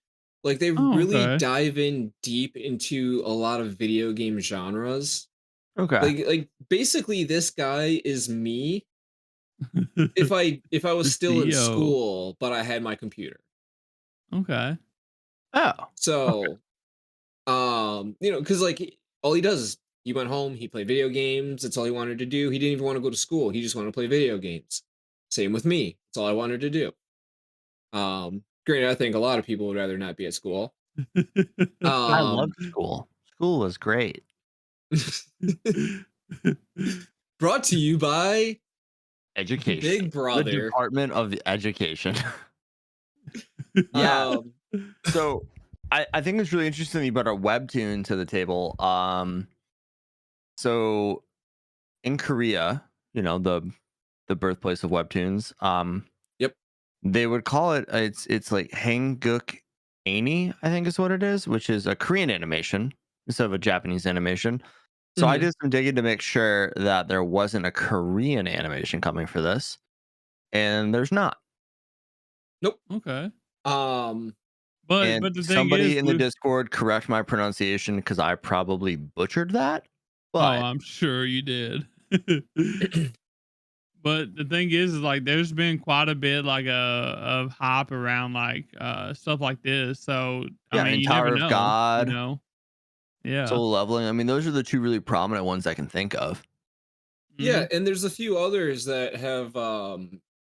Like they Oh, really okay. dive in deep into a lot of video game genres. Okay. Like basically this guy is me if I The was still in CEO. school but I had my computer. Okay. Oh. Okay. So, cuz like all he does is he went home, he played video games, that's all he wanted to do. He didn't even want to go to school. He just wanted to play video games. Same with me. That's all I wanted to do. Granted, I think a lot of people would rather not be at school. I loved Um, school. School was great. brought to you by Education. Big The Brother. Department of Education. Yeah. Um, So I think it's really interesting that you brought a webtoon to the table. So in Korea, the birthplace of webtoons, yep. they would call it it's like Hanguk Ani, I think is what it is, which is a Korean animation instead of a Japanese animation. So I Mhm. did some digging to make sure that there wasn't a Korean animation coming for this, and there's not. Nope. Okay. Um, And But the thing is, somebody in the with Discord correct my pronunciation because I probably butchered that. oh, But I'm sure you did. But the thing is like there's been quite a bit like of hype around like stuff like this. So I yeah, I mean, mean you never Tower of know, you God, know? Yeah. Solo Leveling. I mean, those are the two really prominent ones I can think of. yeah, Mhm. and there's a few others that have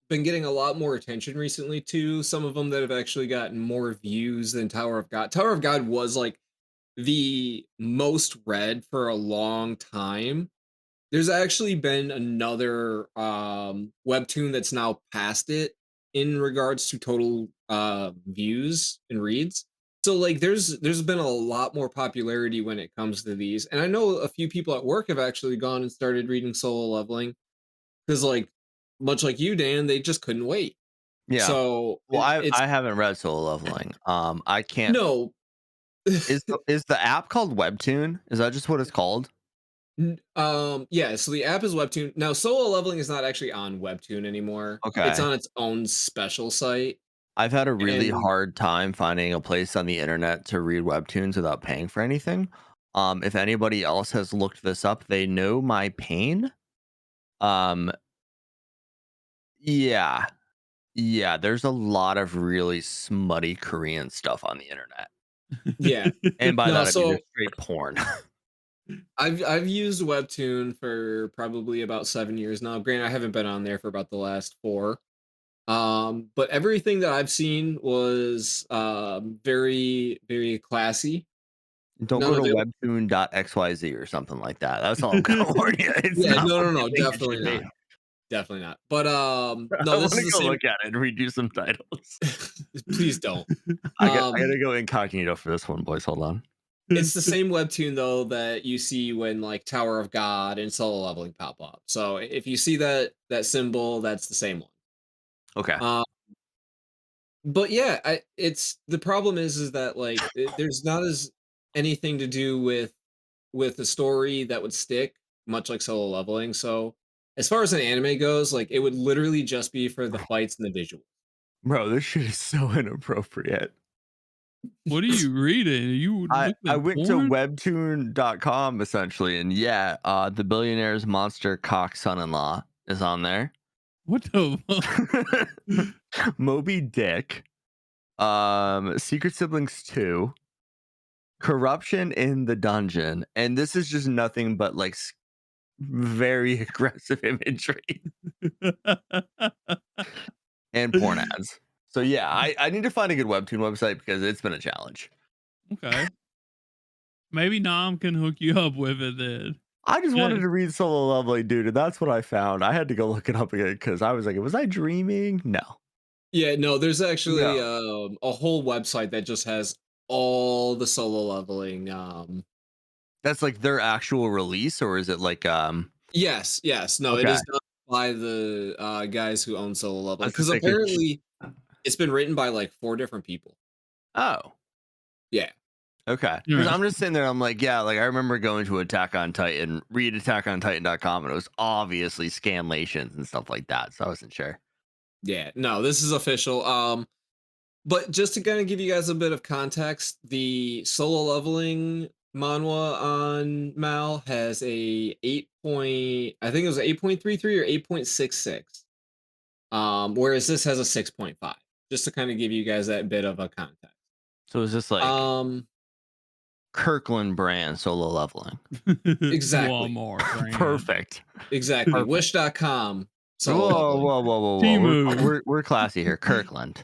been getting a lot more attention recently too. Some of them that have actually gotten more views than Tower of God. Tower of God was like the most read for a long time. There's actually been another webtoon that's now past it in regards to total views and reads. So like there's been a lot more popularity when it comes to these. And I know a few people at work have actually gone and started reading Solo Leveling because like much like you, Dan, they just couldn't wait. Yeah. So Well, it's I haven't read Solo Leveling. I can't. no. Is the app called Webtoon? Is that just what it's called? Yeah, so the app is Webtoon. Now Solo Leveling is not actually on Webtoon anymore. It's Okay. on its own special site. I've had a really And hard time finding a place on the internet to read webtoons without paying for anything. If anybody else has looked this up, they know my pain. Um, yeah, yeah. There's a lot of really smutty Korean stuff on the internet, yeah. and by No, that I mean just so straight porn. I've used Webtoon for probably about 7 years now. Granted, I haven't been on there for about the last 4. But everything that I've seen was very, very classy. Don't None go to of it webtoon.xyz or something like that. That's all I'm gonna warn you. It's yeah, not no, what no, you no, think it definitely should be. not. Definitely not. But I no, this want is to the go same look at it and read you some titles. please don't. I Um gotta go incognito for this one, boys. Hold on. It's the same webtoon though that you see when like Tower of God and Solo Leveling pop up. So if you see that symbol, that's the same one. Okay. Uh, but yeah, it's the problem is that like there's not as anything to do with the story that would stick, much like Solo Leveling. So as far as an anime goes, like it would literally just be for the fights and the visual. Bro, this shit is so inappropriate. What are you reading? Are you looking I at went to porn? webtoon.com essentially, and yeah, the billionaire's monster cock son-in-law is on there. What the fuck? Moby Dick, Secret Siblings 2, Corruption in the Dungeon, and this is just nothing but like very aggressive imagery and porn ads. So yeah, I need to find a good webtoon website because it's been a challenge. Okay. Maybe Nam can hook you up with it then. I just Yeah. wanted to read Solo Leveling, dude, and that's what I found. I had to go look it up again because I was like, was I dreaming? No. Yeah, no, there's actually No. a whole website that just has all the Solo Leveling That's like their actual release, or is it like yes, yes. No, it okay. is done by the, guys who own Solo I Leveling was gonna because say 'cause apparently it's been written by, like, 4 different people. oh, Yeah. okay. Because I'm just Interesting. sitting there, I'm like, yeah, like I remember going to Attack on Titan, read attackontitan.com, and it was obviously scanlations and stuff like that. So I wasn't sure. Yeah. No, this is official, but just to kinda give you guys a bit of context, the Solo Leveling manhwa on Mal has a 8 point I think it was 8.33 or 8.66, whereas this has a 6.5, just to kinda give you guys that bit of a context. So is this like Um, Kirkland brand Solo Leveling? exactly. Walmart brand. Perfect. Exactly. Perfect. Wish.com. So Whoa, lovely. whoa, whoa, whoa, whoa. Timu. We're classy here. Kirkland.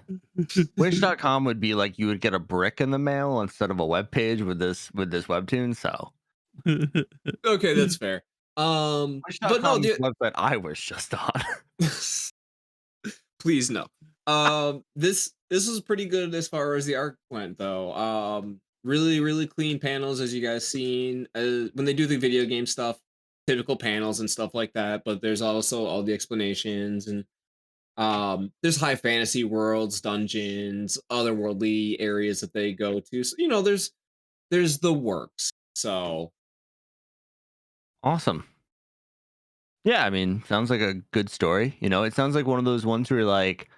Wish.com would be like you would get a brick in the mail instead of a web page with this webtoon. So Okay, that's fair. But no, Wish.com is the website I was just on. please no. This was pretty good as far as the art went, though. Really clean panels, as you guys seen. When they do the video game stuff, typical panels and stuff like that. But there's also all the explanations and there's high fantasy worlds, dungeons, otherworldly areas that they go to. So, there's the works. So Awesome. Yeah, I mean, sounds like a good story. You know, it sounds like one of those ones where you're like,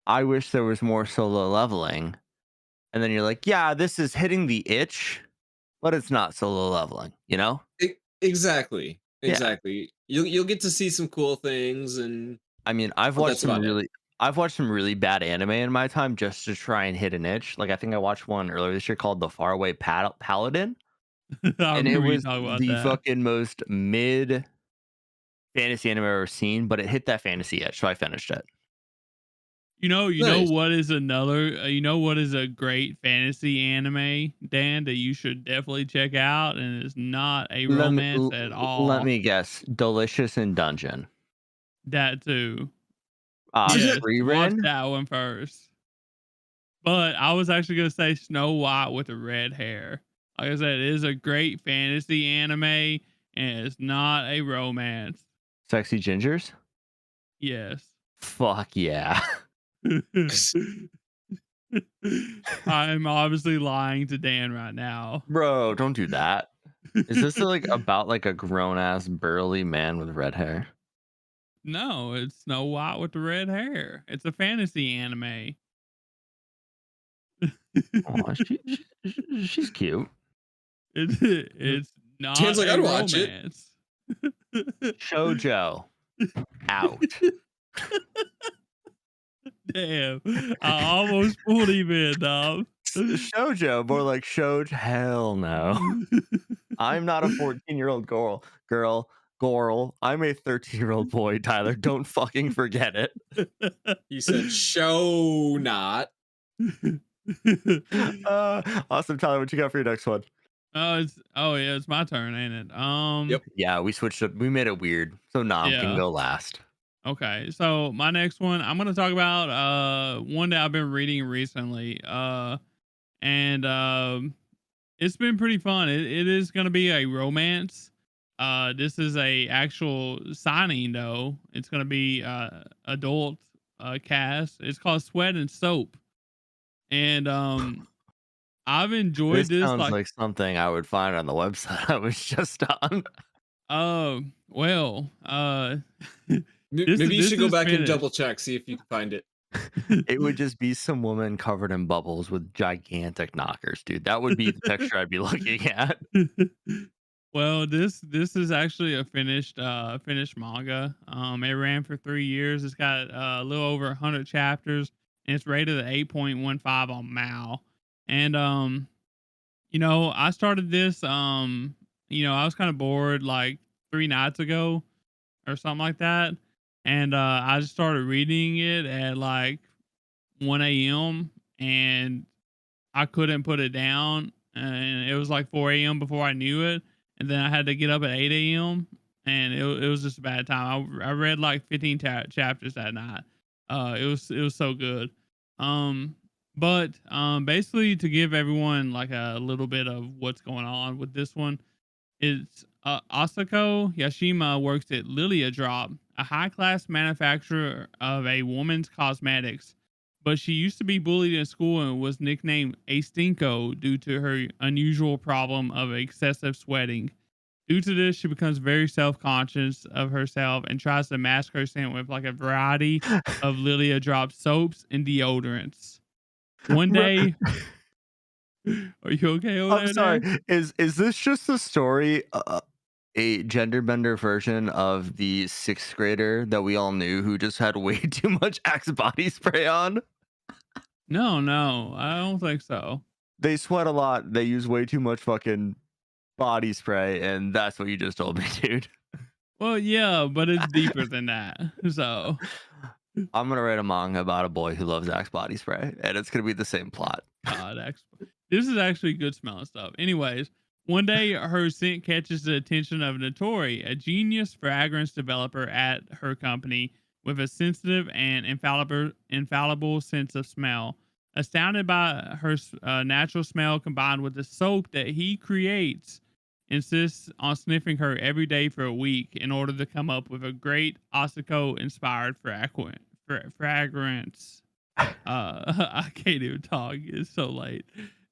I wish there was more solo leveling. And then you're like, yeah, this is hitting the itch, but it's not solo leveling, you know? exactly, Yeah. exactly. You'll get to see some cool things, and I mean, but that's about it. I've watched some really bad anime in my time just to try and hit an itch. Like I think I watched one earlier this year called The Faraway Paladin, I and it remember you was talking about the that. fucking most mid fantasy anime I've ever seen, but it hit that fantasy itch, so I finished it. You know Nice. what is another? You know what is a great fantasy anime, Dan, that you should definitely check out, and it's not a romance at Let all. me guess. Delicious in Dungeon. That too. Yes, Free watch Ren? that one first. But I was actually gonna say Snow White with the red hair. Like I said, it is a great fantasy anime, and it's not a romance. Sexy Gingers? Yes. Fuck yeah. I'm obviously lying to Dan right now. Bro, don't do that. Is this like about like a grown ass burly man with red hair? No, it's Snow White with the red hair. It's a fantasy anime. Oh, she's cute. It's Dan's not like, a I'd watch it. romance. Shoujo out. Damn, I almost pulled him in, dog. Shoujo, more like Shoj. Hell no. I'm not a 14-year-old girl. I'm a 13-year-old boy, Tyler. Don't fucking forget it. He said, "Show not." Awesome, Tyler. What you got for your next one? Oh yeah, it's my turn, ain't it? Yep. Yeah, we switched up. We made it weird, so Nam can Yeah. go last. Okay, so my next one, I'm gonna talk about one that I've been reading recently. And it's been pretty fun. It is gonna be a romance. This is a actual signing though. It's gonna be adult cast. It's called Sweat and Soap. And I've enjoyed This this sounds like like something I would find on the website I was just on. well Maybe you this should go is back and double finished. check, see if you can find it. It would just be some woman covered in bubbles with gigantic knockers, dude. That would be the picture I'd be looking at. Well, this is actually a finished manga. It ran for 3 years. It's got a little over 100 chapters, and it's rated at 8.15 on Mao. And I started this. I was kind of bored like 3 nights ago or something like that, and I just started reading it at like 1 a.m. and I couldn't put it down, and it was like 4 a.m. before I knew it, and then I had to get up at 8 a.m. and it was just a bad time. I read like 15 chapters that night. It was so good. Um, but basically to give everyone like a little bit of what's going on with this one, it's Asako Yashima works at Lilia Drop, a high class manufacturer of a woman's cosmetics. But she used to be bullied in school and was nicknamed a stinko due to her unusual problem of excessive sweating. Due to this, she becomes very self conscious of herself and tries to mask her scent with like a variety of Lilia Drop soaps and deodorants. One Bro, day, are you okay over I'm there, sorry. Dan? Is this just a story, a gender bender version of the sixth grader that we all knew who just had way too much Axe body spray on? No, no, I don't think so. They sweat a lot. They use way too much fucking body spray, and that's what you just told me, dude. Well, yeah, but it's deeper than that. So, I'm gonna write a manga about a boy who loves Axe body spray, and it's gonna be the same plot. God, this is actually good smelling stuff. Anyways, one day her scent catches the attention of Notori, a genius fragrance developer at her company with a sensitive and infallible sense of smell. Astounded by her natural smell combined with the soap that he creates, insists on sniffing her every day for a week in order to come up with a great Asako inspired fragrance. I can't even talk. It's so late.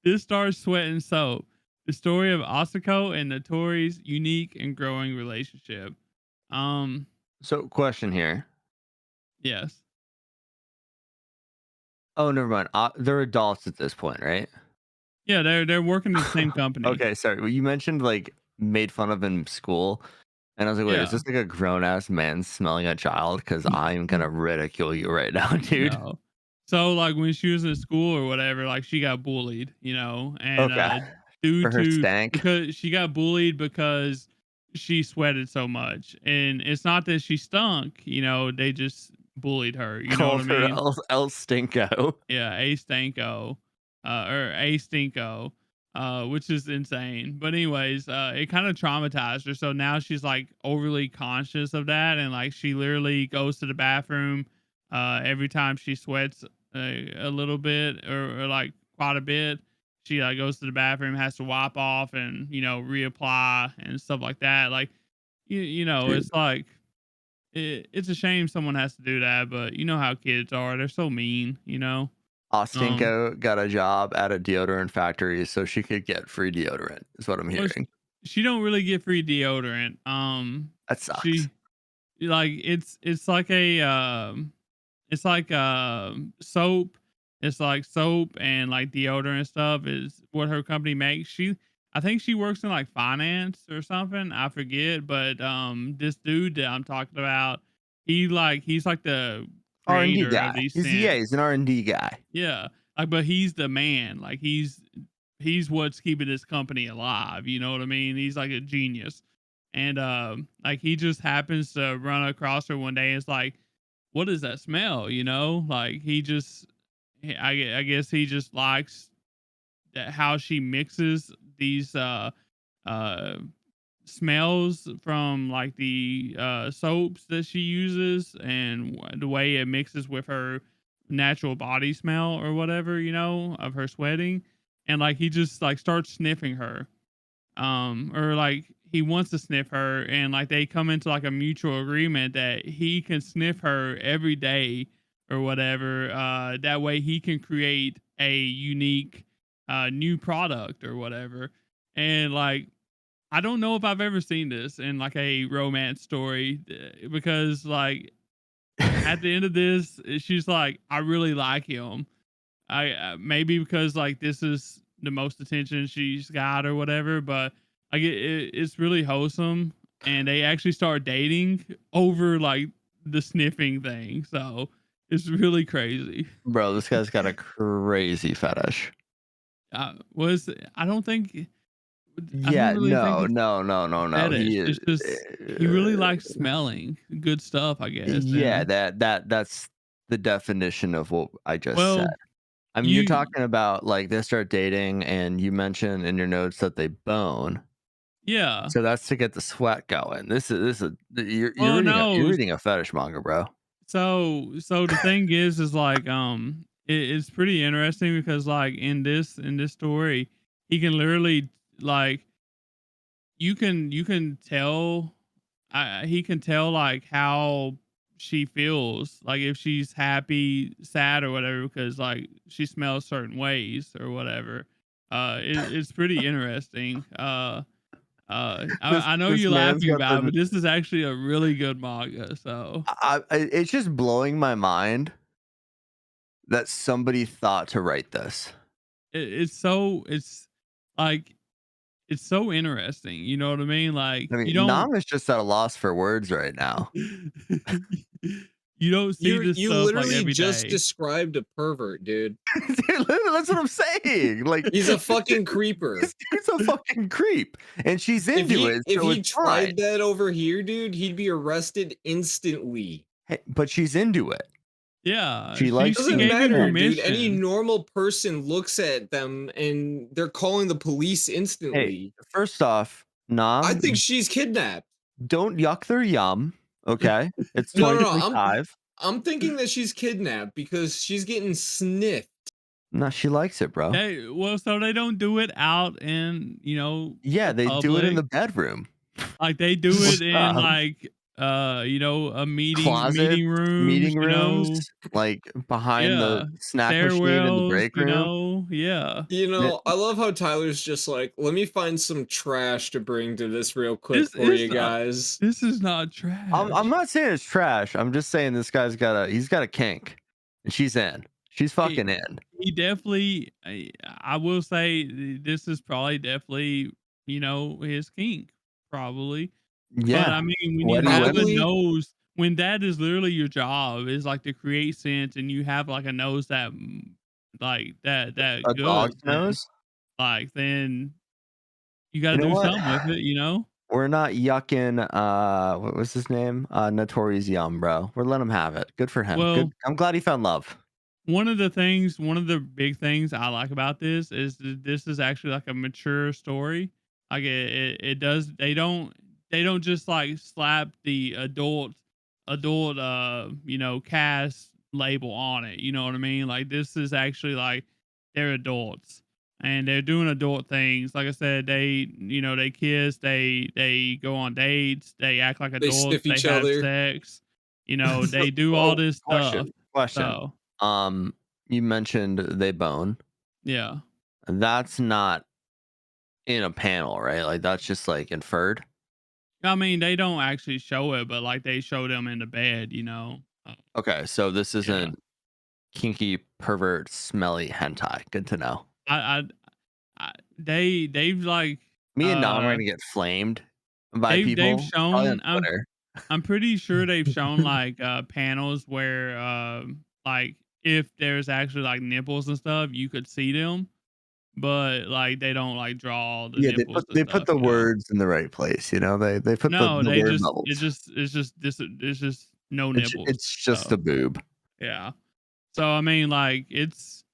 This stars Sweat and Soap, the story of Asako and Notori's unique and growing relationship. Um, So, question here. yes. Oh, never mind. They're adults at this point, right? Yeah, they're working at the same company. Okay, sorry. Well, you mentioned like made fun of in school, and I was like, wait, is Yeah. this like a grown ass man smelling a child? Because I'm gonna ridicule you right now, dude. No. So like when she was in school or whatever, like she got bullied, and Okay, due for her to stank, because she got bullied because she sweated so much. And it's not that she stunk, they just bullied her, you know what I called her mean? El Stinko. Yeah, A Stanko, or A Stinko, which is insane. But anyways, it kind of traumatized her. So now she's like overly conscious of that, and like she literally goes to the bathroom every time she sweats a little bit or like quite a bit. She like goes to the bathroom, has to wipe off and reapply and stuff like that. Like Dude, it's like it's a shame someone has to do that, but you know how kids are. They're so mean. Um, Ostinko got a job at a deodorant factory so she could get free deodorant, is what I'm well, hearing. she don't really get free deodorant. That sucks. She like it's like soap. It's like soap and like deodorant stuff is what her company makes. I think she works in like finance or something. I forget, but this dude that I'm talking about, he's like the R&D creator of guy. these Yeah, scents. he's an R&D guy. Yeah. Like, but he's the man. Like he's what's keeping his company alive. You know what I mean? He's like a genius. And like he just happens to run across her one day and it's like, what is that smell? Like I guess he just likes that how she mixes these uh smells from like the soaps that she uses and the way it mixes with her natural body smell or whatever, of her sweating. And like he just like starts sniffing her. Or like he wants to sniff her and like they come into like a mutual agreement that he can sniff her every day or whatever. That way he can create a unique new product or whatever. And like I don't know if I've ever seen this in like a romance story because like at the end of this, she's like, I really like him. I maybe because like this is the most attention she's got or whatever, but like it's really wholesome, and they actually start dating over like the sniffing thing. So it's really crazy. Bro, this guy's got a crazy fetish. Was I don't think I don't Yeah, really think no, it's no, no, no, no. fetish. He is. It's just he really likes smelling good stuff, I guess. Yeah, And that's the definition of what I just said. well, I mean, you're you talking about like they start dating, and you mention in your notes that they bone. yeah. So that's to get the sweat going. This is Well, you're no. reading a fetish manga, bro. So the thing is like it's pretty interesting because like in this story he can literally like you can tell he can tell like how she feels like if she's happy, sad or whatever because like she smells certain ways or whatever. It's pretty interesting. I know This you're man's laughing got about it, the. but this is actually a really good manga. So It's just blowing my mind that somebody thought to write this. it's like it's so interesting. You know what I mean? Like I you mean, don't Nam is just at a loss for words right now. you You don't see this You stuff like literally every just day. described a pervert, dude. Dude, that's what I'm saying. Like, He's a fucking creeper. this dude's a fucking creep, and she's into it, If so he it's fine. tried that over here, dude, he'd be arrested instantly. Hey, but she's into it. Yeah, She likes she Doesn't being gave him matter, pulled. dude. Any permission. normal person looks at them and they're calling the police Hey, instantly. first off, I think Nam, she's kidnapped. don't yuck their yum. Okay, it's No. 2025. I'm thinking that she's kidnapped because she's getting sniffed. No, she likes it, bro. So they don't do it out in, Yeah, the they do it in public. the bedroom. Like they do What's it in up? like a Closets, meeting rooms, meeting rooms, like behind the yeah, snack machine in the stairwells, break room. yeah. Th- I love how Tyler's just like, let me find some trash to bring to this real quick This for is you not guys. this is not I'm trash. not saying it's trash. I'm just saying this guy's got a kink, and she's in. She's He fucking in. he definitely I will say this is probably definitely, his kink, probably. But Yeah. I mean, when you Sweaty have a women. Probably. nose, when that is literally your job, is like to create scent, and you have like a nose that like that A good, dog's then nose. then you got You to know do what? something with it. We're not yucking. What was his name? Notorious Yum, bro. We're letting him have it. Good for him. Good. Well, I'm glad he found love. one of the big things I like about this is that this is actually like a mature story. Like it does. They don't just like slap the adult cast label on it. You know what I mean? Like this is actually like they're adults and they're doing adult things. Like I said, they kiss, they go on dates, they act like They adults, sniff they each have other. sex. They do all Oh, this stuff. question. So You mentioned they bone. yeah. That's not in a panel, right? Like that's just like inferred. I mean, they don't actually show it, but like they show them in the bed. Okay, so this Yeah. isn't kinky pervert smelly hentai. Good to know. I, I, they've like Me and Nam are uh gonna get flamed by they've people, probably on shown Twitter. I'm pretty sure they've shown like panels where like if there's actually like nipples and stuff, you could see them, but like they don't like draw the Yeah, nipples and they put stuff. the words in the right place. You know, they put No, the they word just bubbles. it's just no nipples. It's just So a boob. yeah. So I mean, like it's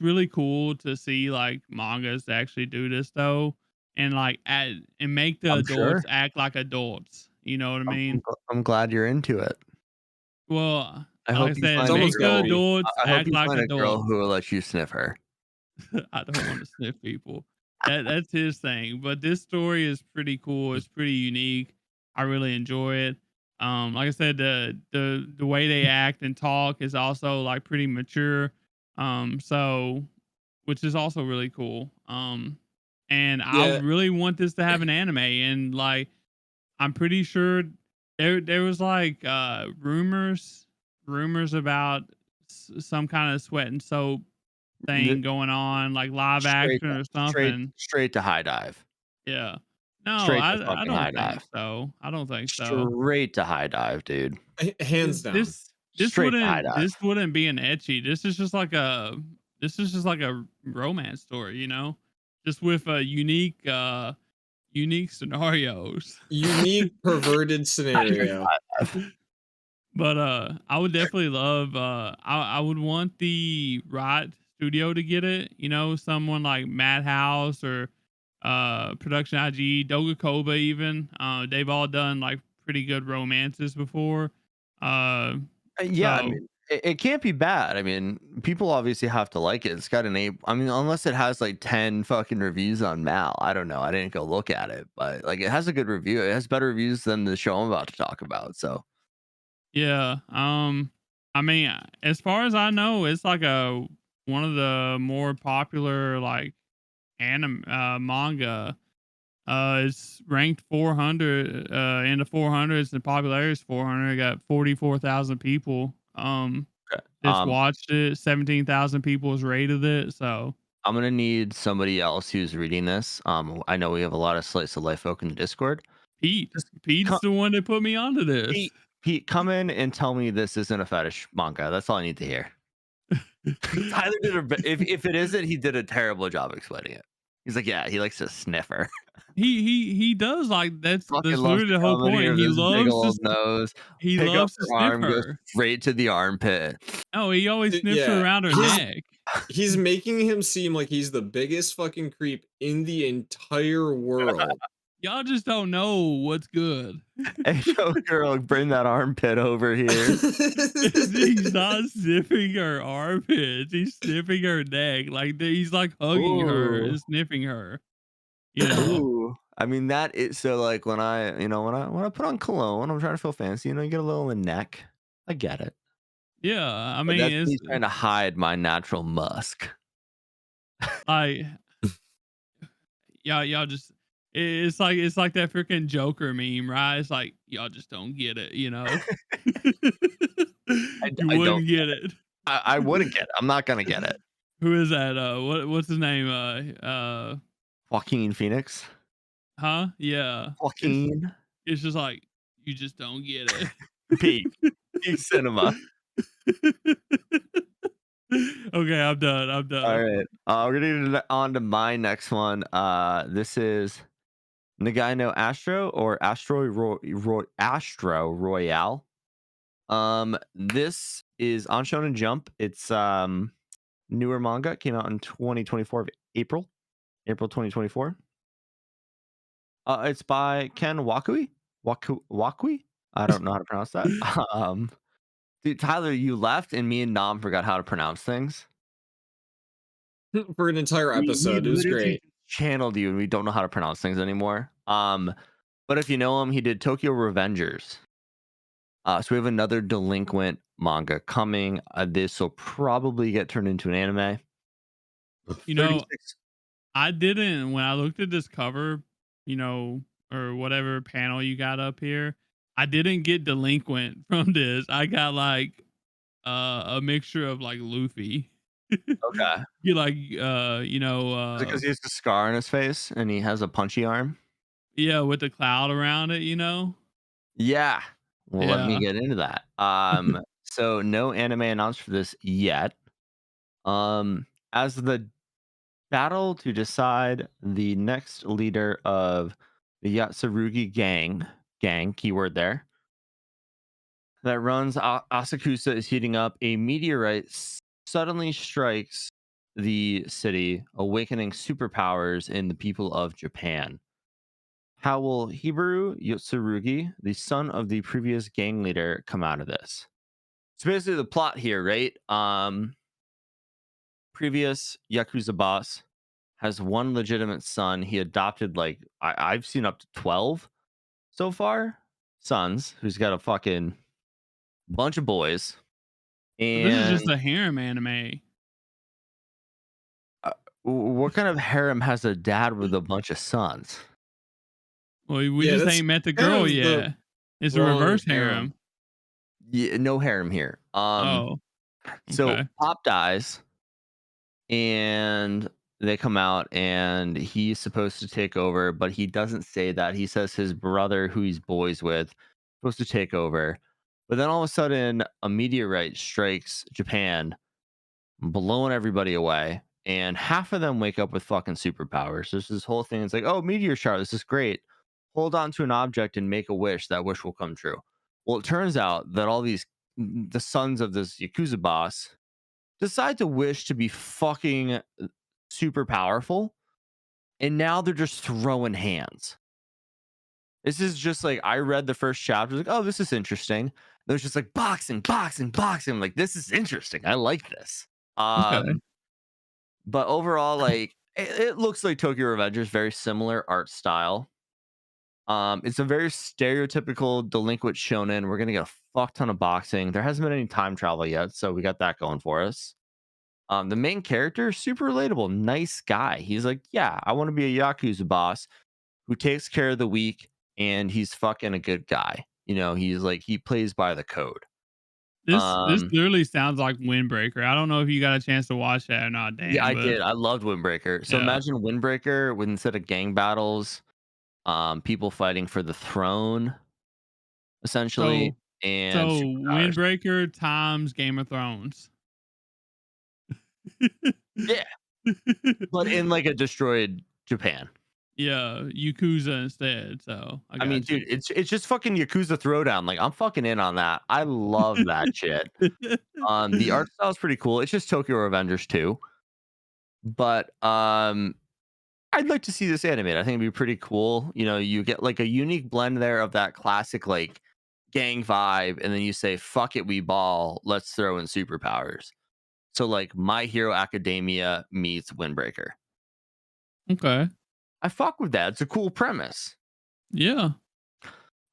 really cool to see like mangas that actually do this though, and like and make the I'm sure. adults act like adults. You know what I mean? I'm glad you're into it. Well, I like I hope you said, It's find a almost make gotta the girl. be. adults I hope act you like find a girl adults. who will let you sniff her. I don't want to sniff people. That's his thing. But this story is pretty cool. It's pretty unique. I really enjoy it. Like I said, the way they act and talk is also like pretty mature. So which is also really cool. And I Yeah, really want this to have an anime, and like I'm pretty sure there was like rumors about some kind of sweat and soap The- thing going on, like live straight action or straight something. straih to high dive. Yeah. No, Straight to I fucking don't high think dive. so. I don't think so. Straight to high dive, dude. hands down. This Straight to high dive. wouldn't be an etchy. This is just like a romance story. Just with a unique scenarios. Unique perverted Straight to scenario. high dive. But I would definitely love I would want the right studio to get it, someone like Madhouse or Production IG, Doga Koba even. They've all done like pretty good romances before. Uh Yeah, I so mean, it can't be bad. I mean, people obviously have to like it. It's got an A. I mean, unless it has like 10 fucking reviews on Mal. I don't know. I didn't go look at it, but like it has a good review. It has better reviews than the show I'm about to talk about. So, yeah, I mean as far as I know, it's like a one of the more popular like manga. It's ranked 400 in the 400s. The popularity is 400. It got 44,000 people. okay. Just watched it. 17,000 people has rated it. So I'm gonna need somebody else who's reading this. I know we have a lot of slice of life folk in the Discord. Pete. Just Pete's co- the one that put me onto this. Pete, Pete, come in and tell me this isn't a fetish manga. That's all I need to hear. Tyler did if it isn't, he did a terrible job explaining it. He's like, yeah, he likes to sniff her. He does like Fucking that's loves literally to the whole come in here point. with his big old nose, He pick up loves to her sniff arm, go her. straight to the armpit. Oh, he always sniffs her Yeah, around her neck. he's making him seem like he's the biggest fucking creep in the entire world. Y'all just don't know what's good. Hey, yo, girl, bring that armpit over here. He's not sniffing her armpits. He's sniffing her neck. Like he's like hugging her Ooh, and sniffing her. You know. ooh. I mean, that is so like when I put on cologne, I'm trying to feel fancy. You get a little in the neck. I get it, Yeah. I but mean, that's it's me trying to hide my natural musk. like y'all just it's like that freaking Joker meme, right? It's like y'all just don't get it, you know. You I don't. wouldn't get it. I wouldn't get it. I'm not gonna get it. Who is that? What's his name? Joaquin Phoenix. Huh? Yeah. Joaquin. It's just like you just don't get it. Peak. Peak cinema. Okay, I'm done. I'm All done. right. We're gonna get on to my next one. This is Nagaino Astro or Astro Royale. This is on Shonen Jump. It's newer manga. Came out in 2024 of April 2024. It's by Ken Wakui. I don't know how to pronounce that. Um, Dude, Tyler, you left, and me and Nam forgot how to pronounce things. For an entire We episode. It was literally great. channeled you, and we don't know how to pronounce things anymore. But if you know him, he did Tokyo Revengers. So we have another delinquent manga coming. This will probably get turned into an anime. You know, 36. I didn't when I looked at this cover, you know, or whatever panel you got up here, I didn't get delinquent from this. I got like a mixture of like Luffy. Okay. You like Is it because he has a scar on his face and he has a punchy arm? yeah, with the cloud around it, you know? Yeah. Well, let me Yeah. get into that. So no anime announced for this yet. As the battle to decide the next leader of the Yatsurugi gang, keyword there, that runs Asakusa is heating up. A meteorite suddenly strikes the city, awakening superpowers in the people of Japan. How will Hibaru Yatsurugi, the son of the previous gang leader, come out of this? So basically the plot here, right? Previous Yakuza boss has one legitimate son. He adopted like I've seen up to 12 so far sons, who's got a fucking bunch of boys. So this is And just a harem anime. what kind of harem has a dad with a bunch of sons? Well, we Yeah, just that's ain't met the kind girl of the yet. It's a wrong reverse harem. harem. Yeah, no harem here. Oh, So okay. Pop dies, and they come out, and he's supposed to take over, but he doesn't say that. He says his brother, who he's boys with, supposed to take over. But then all of a sudden, a meteorite strikes Japan, blowing everybody away, and half of them wake up with fucking superpowers. There's this whole thing. It's like, oh, meteor shower, this is great. Hold on to an object and make a wish. That wish will come true. Well, it turns out that all these the sons of this Yakuza boss decide to wish to be fucking super powerful, and now they're just throwing hands. This is just like I read the first chapter, like, oh, this is interesting. There's just like boxing, boxing, boxing. I'm like, this is interesting. I like this. Okay. But overall, like it looks like Tokyo Revengers, very similar art style. It's a very stereotypical delinquent shonen. We're gonna get a fuck ton of boxing. There hasn't been any time travel yet, so we got that going for us. The main character, super relatable, nice guy. He's like, yeah, I want to be a Yakuza boss who takes care of the weak, and he's fucking a good guy. He's like he plays by the code. This Um, literally sounds like Windbreaker. I don't know if you got a chance to watch that or not, yeah, Dan, I but did. I loved Windbreaker. So yeah. imagine Windbreaker with instead of gang battles. people fighting for the throne, essentially, So and so superpowers. Windbreaker times Game of Thrones. Yeah, but in like a destroyed Japan. Yeah, Yakuza instead, so I I mean, got you. dude, it's just fucking Yakuza Throwdown. Like, I'm fucking in on that. I love that shit. The art style is pretty cool. It's just Tokyo Revengers too, but I'd like to see this animated. I think it'd be pretty cool. You know, you get like a unique blend there of that classic like gang vibe, and then you say, "Fuck it, we ball. Let's throw in superpowers." So like My Hero Academia meets Windbreaker. Okay. I fuck with that. It's a cool premise. Yeah.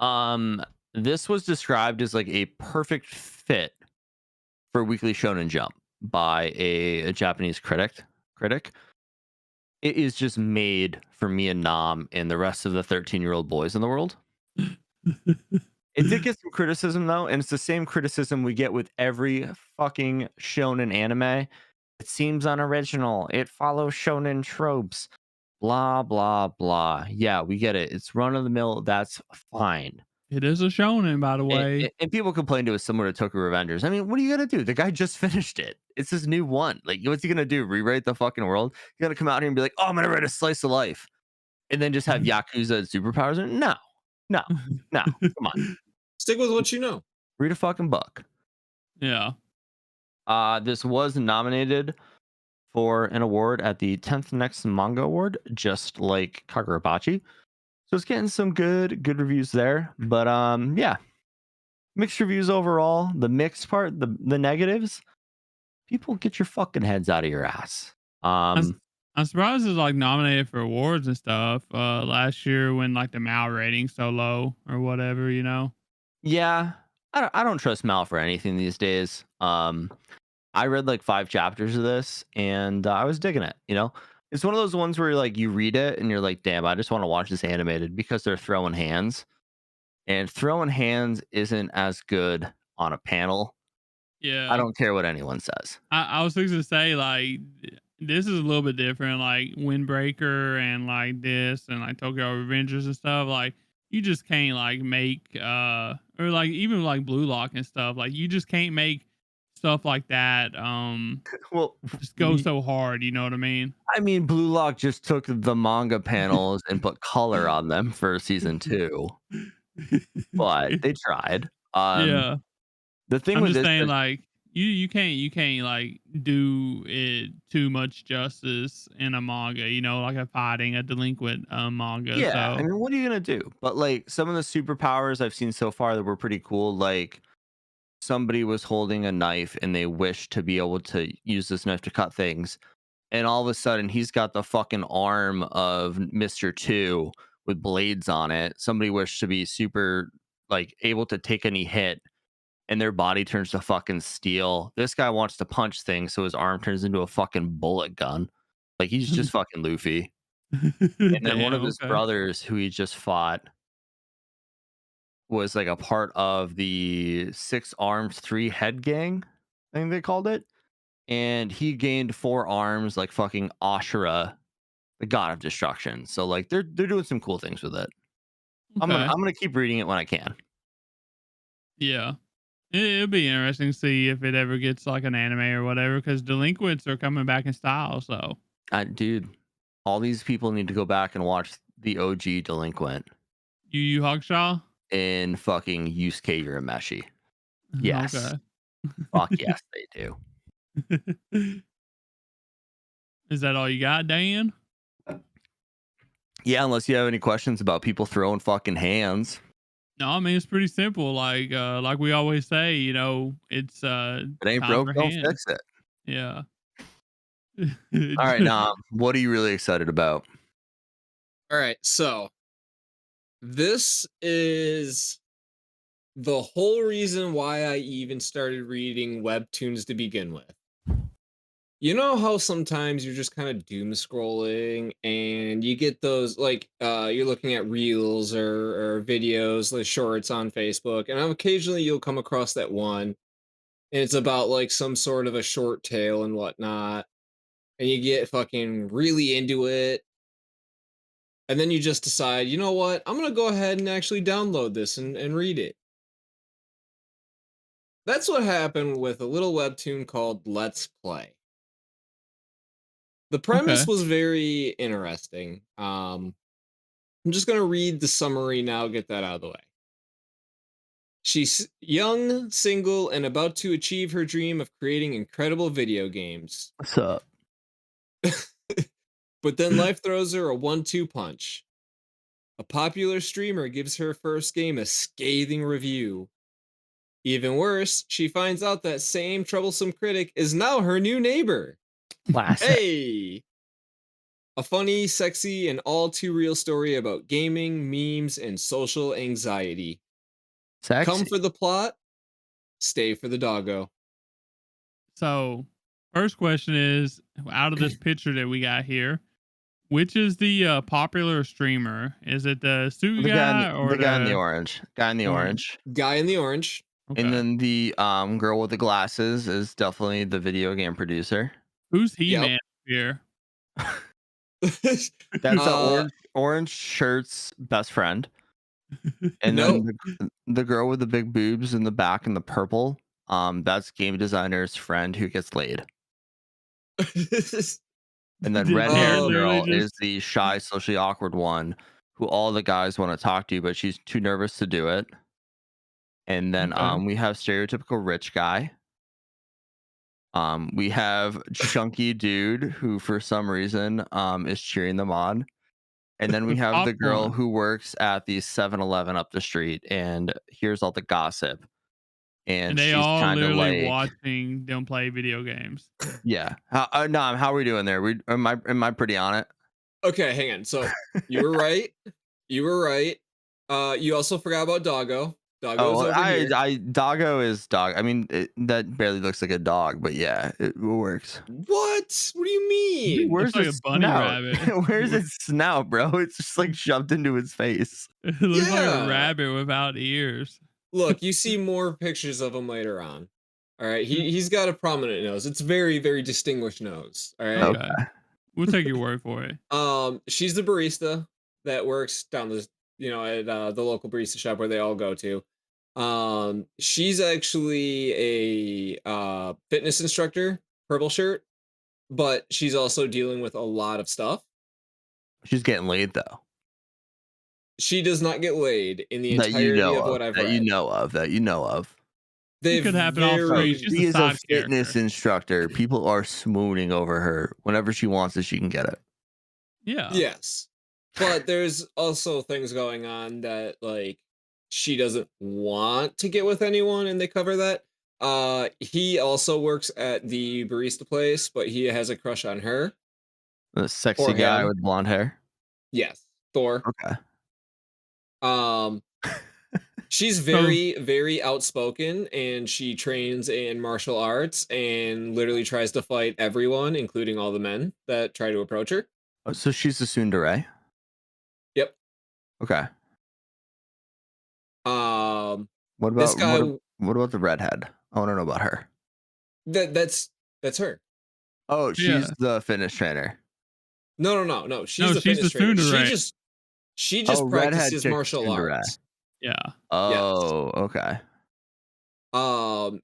Um, this was described as like a perfect fit for Weekly Shonen Jump by a Japanese critic. It is just made for me and Nam and the rest of the 13-year-old boys in the world. It did get some criticism though, and it's the same criticism we get with every fucking shonen anime. It seems unoriginal. It follows shonen tropes. Blah blah blah. Yeah, we get it. It's run of the mill. That's fine. It is a shonen, by the And, way. and, and people complain to us similar to Tokyo Revengers. I mean, what are you gonna do? The guy just finished it. It's his new one. Like, what's he gonna do? Rewrite the fucking world? You gotta come out here and be like, oh, I'm gonna write a slice of life, and then just have Yakuza and superpowers? No, no, no. Come on, Stick with what you know. read a fucking book. Yeah. This was nominated for an award at the 10th Next Manga Award, just like Kagurabachi. So it's getting some good reviews there. But yeah, mixed reviews overall. The mixed part, the negatives, people get your fucking heads out of your ass. I'm s I'm surprised it's, like, nominated for awards and stuff, last year when, like, the MAL rating's so low or whatever, you know? Yeah, I don't trust Mal for anything these days. I read like 5 chapters of this, and I was digging it. You know, it's one of those ones where like you read it and you're like, damn, I just want to watch this animated because they're throwing hands, and throwing hands isn't as good on a panel. I Yeah. don't care what anyone says. I was fixing to say, like, this is a little bit different, like, Windbreaker and, like, this and, like, Tokyo Revengers and stuff, like, you just can't, like, make, or, like, even, like, Blue Lock and stuff, like, you just can't make stuff like that, Well, just go so hard, you know what I mean? I mean, Blue Lock just took the manga panels and put color on them for season two, but they tried. Yeah. The thing I'm with just this saying, is, like, you can't, like, do it too much justice in a manga, you know, like a fighting a delinquent, manga, yeah, I so mean, what are you gonna do? But like some of the superpowers I've seen so far that were pretty cool, like somebody was holding a knife and they wished to be able to use this knife to cut things. And all of a sudden, he's got the fucking arm of Mr. Two with blades on it. Somebody wished to be super, like, able to take any hit, and their body turns to fucking steel. This guy wants to punch things, so his arm turns into a fucking bullet gun. Like, he's just fucking Luffy. And then one of Damn, his okay. brothers, who he just fought, was like a part of the Six Arms Three Head Gang, I think they called it. And he gained 4 arms like fucking Ashura, the god of destruction. So like they're doing some cool things with it. I'm gonna Okay. I'm gonna keep reading it when I can. Yeah. It'll be interesting to see if it ever gets, like, an anime or whatever, because delinquents are coming back in style, so Dude, all these people need to go back and watch the OG Delinquent Yu Hakusho? in fucking Yusuke Urameshi. Yes. Okay. Fuck yes, they do. Is that all you got, Dan? Yeah, unless you have any questions about people throwing fucking hands. No, I mean, it's pretty simple, like we always say, you know, it's, If it ain't time broke, for don't hands. fix it. Yeah. All right, now what are you really excited about? All right, so this is the whole reason why I even started reading webtoons to begin with. You know how sometimes you're just kind of doom scrolling and you get those like you're looking at reels or videos, like shorts on Facebook, and occasionally you'll come across that one and it's about like some sort of a short tale and whatnot, and you get fucking really into it, And then you just decide, you know what? I'm gonna go ahead and actually download this and read it. That's what happened with a little webtoon called Let's Play. The premise Okay. was very interesting. I'm just gonna read the summary now, get that out of the way. She's young, single, and about to achieve her dream of creating incredible video games. What's up? But then life throws her a 1-2 punch. A popular streamer gives her first game a scathing review. Even worse, she finds out that same troublesome critic is now her new neighbor. Classic. Hey! A funny, sexy, and all too real story about gaming, memes, and social anxiety. Come Sexy. for the plot, stay for the doggo. So, first question is, out of this picture that we got here, which is the popular streamer? Is it the suit The guy in guy or the guy in the the orange. Guy in the orange? orange. Guy in the orange. And Okay. then the girl with the glasses is definitely the video game producer. Who's He Yep. Man here? That's the uh, orange shirt's best friend. And then nope. the girl with the big boobs in the back and the purple, that's game designer's friend who gets laid. And then Did red hair haired literally girl is just the shy, socially awkward one who all the guys want to talk to, but she's too nervous to do it. And then okay? we have stereotypical rich guy. We have chunky dude who for some reason is cheering them on. And then we With have the girl popcorn, who works at the 7-Eleven up the street and hears all the gossip. and And they she's all kind of literally like, watching them play video games. yeah. No, how are we doing there? Am I pretty on it? Okay, hang on. So you were right. You were right. You also forgot about Doggo. Oh, Doggo's over here. doggo is dog. I mean, that barely looks like a dog, but yeah, it works. What? What do you Dude, mean? Looks where's like a its bunny snout? rabbit. Where's its snout, bro? It's just like shoved into its face. It looks like a Yeah. rabbit without ears. Look, you see more pictures of him later on. All right. He's got a prominent nose. It's very, very distinguished nose. All right. Okay, Okay. we'll take your word for it. She's the barista that works down the at the local barista shop where they all go to. She's actually a fitness instructor, purple shirt, but she's also dealing with a lot of stuff. She's getting laid though. She does not get laid in the That you entirety know of of. what I've That you read. know of. That you know of. It They could happen off Bro, screen. very She's a she is a side fitness character. instructor. People are swooning over her. Whenever she wants it, she can get it. Yeah. yes. But there's also things going on that like she doesn't want to get with anyone and they cover that. He also works at the barista place, but he has a crush on her The sexy or guy him. with blonde hair. Yes. Thor. Okay. Um she's So very very outspoken and she trains in martial arts and literally tries to fight everyone including all the men that try to approach her. Oh, so she's a tsundere. Yep. Okay. Um What this about guy what about the redhead? I want to know about her. that's her. Oh, she's yeah. the fitness trainer. No. She's No, the she's the fitness trainer. tsundere. She Oh, just redhead practices chick martial tsundere. arts. Yeah. Yes. Oh, okay.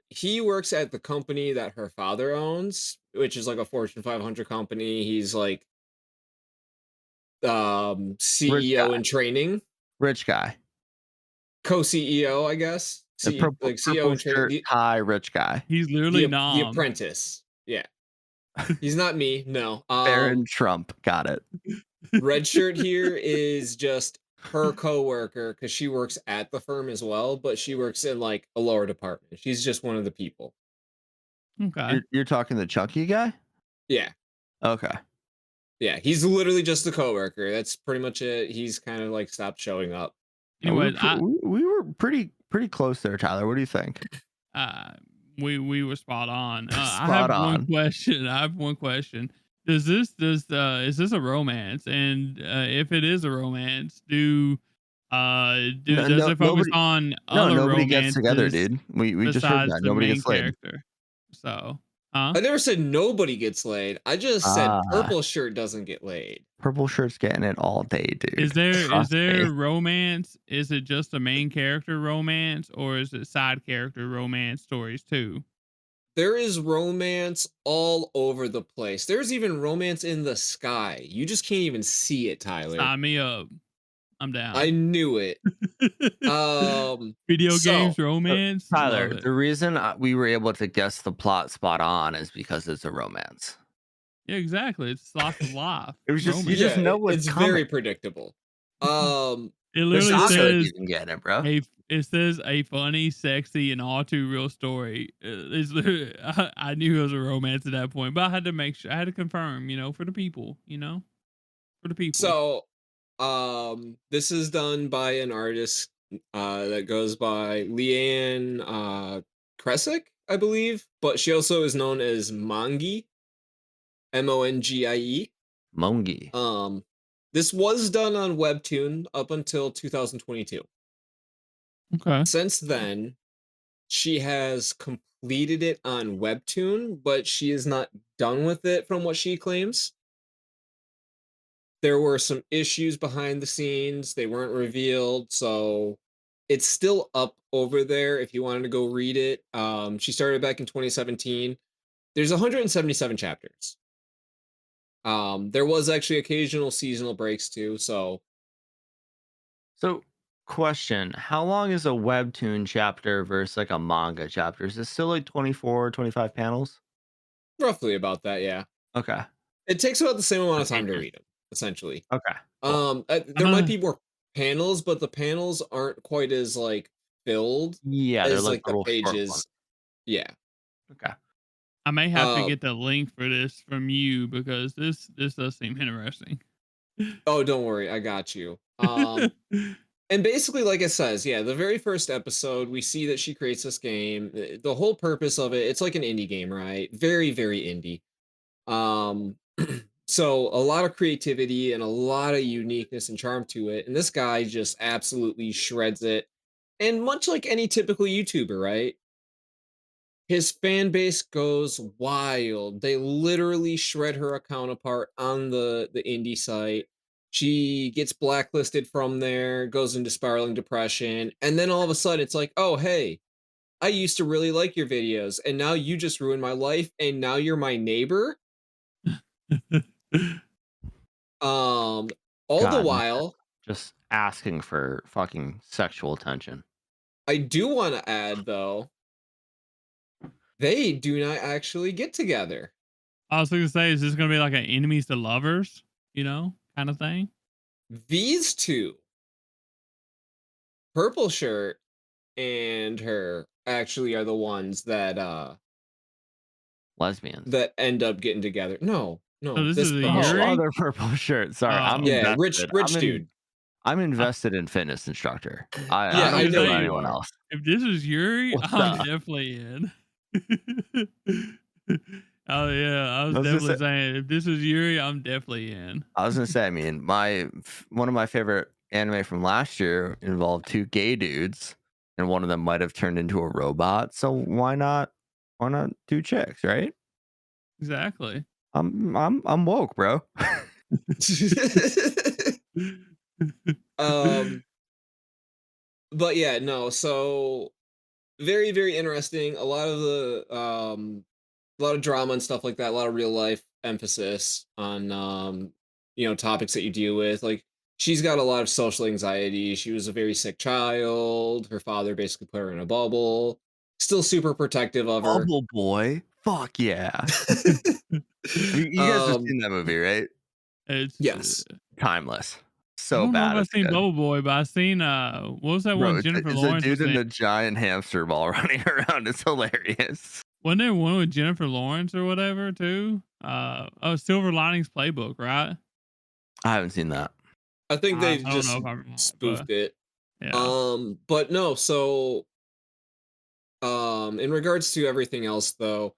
He works at the company that her father owns, which is like a Fortune 500 company. He's like Rich CEO guy. in training, Rich guy. co-CEO, I guess. The Like CEO purple in training. shirt, tie, rich guy. He's literally The Nom. apprentice. Yeah. He's not me, no. Baron Trump. Got it. Red shirt here is just her coworker because she works at the firm as well, but she works in like a lower department. She's just one of the people. Okay. You're talking the chunky guy? Yeah. Okay. Yeah. He's literally just a coworker. That's pretty much it. He's kind of like stopped showing up. Anyways, We were pretty close there, Tyler. What do you think? uh we were spot on. I Spot have one on. question. I have one question. Does is this a romance? And if it is a romance, No, does no, it focus nobody. on No, other nobody gets together, romances dude. We just heard besides that. the Nobody main gets laid. character? So Huh? I never said nobody gets laid. I just said Ah, purple shirt doesn't get laid. purple shirt's getting it all day, Is dude. is Trust me. there romance? Is it just a main character romance, or is it side character romance stories too? There is romance all over the place. There's even romance in the sky. You just can't even see it, Tyler. Sign me up. I'm I down. knew it. Um, Video so games romance, love Tyler, it. the reason we were able to guess the plot spot on is because it's a romance. Yeah, exactly. It's slice of life It was just you yeah, just romance. know what's it's coming. very predictable. Um, It The literally this shocker is says even getting it, bro. it says a funny, sexy, and all too real story. It's literally, I knew it was a romance at that point, but I had to make sure I had to confirm, for the people, for the people. so this is done by an artist that goes by Leanne Kresick, I believe, but she also is known as Mangi, Mongie. Mongi. Um, this was done on Webtoon up until 2022. Okay. Since then, she has completed it on Webtoon, but she is not done with it from what she claims. There were some issues behind the scenes, they weren't revealed, so it's still up over there if you wanted to go read it. She started back in 2017. There's 177 chapters. There was actually occasional seasonal breaks too, so So, question: how long is a webtoon chapter versus like a manga chapter? Is it still like 24, 25 panels? roughly about that, yeah. Okay. It takes about the same amount of time to read them, essentially. Okay. Cool. I'm There might a be more panels, but the panels aren't quite as like filled Yeah, they're as like like the little short ones. pages. Yeah. Okay. I may have to Uh get the link for this from you because this does seem interesting. oh, don't worry, I got you. And basically, like it says, yeah, the very first episode, we see that she creates this game. The whole purpose of it, it's like an indie game, right? Very, very indie. Um, so a lot of creativity and a lot of uniqueness and charm to it. And this guy just absolutely shreds it. And much like any typical YouTuber, right? His fan base goes wild. They literally shred her account apart on the indie site. She gets blacklisted from there, goes into spiraling depression, and then all of a sudden it's like, "Oh, hey, I used to really like your videos, and now you just ruined my life, and now you're my neighbor." Um, all the God, man, while, just asking for fucking sexual attention. I do want to add though, they do not actually get together. I was gonna say, is this gonna be like an enemies to lovers, kind of thing? These two, purple shirt and her, actually are the ones Lesbians. that end up getting together. No, So no, this this is a purple Oh, shirt. Yuri? other purple shirt. Sorry, I'm Oh, Yeah, rich invested. rich dude. I'm I, invested in fitness instructor. I I Yeah, was don't I gonna care know about say, you anyone are. else. if this is Yuri, What's I'm up? definitely in. Oh yeah, I was I was gonna say definitely saying if this is Yuri, I'm definitely in. I mean, one of my favorite anime from last year involved two gay dudes, and one of them might have turned into a robot. So why not two chicks, right? Exactly. I'm woke, bro. um, but yeah, no. So very, very interesting. A lot of drama and stuff like that. A lot of real life emphasis on topics that you deal with. Like she's got a lot of social anxiety. She was a very sick child. Her father basically put her in a bubble. Still super protective of her. Bubble Boy. Fuck yeah. You guys have um, seen that movie, right? It's yes. Timeless. I So don't know if bad, I've it's seen good. Bubble Boy, but I've seen what was that Bro, one Jennifer it's a Lawrence dude was in in? a giant hamster ball running around. It's hilarious. Wasn't there one with Jennifer Lawrence or whatever too? Silver Linings Playbook, right? I haven't seen that. I think they I don't know just if I remember, but spoofed it. yeah, But no, so in regards to everything else though,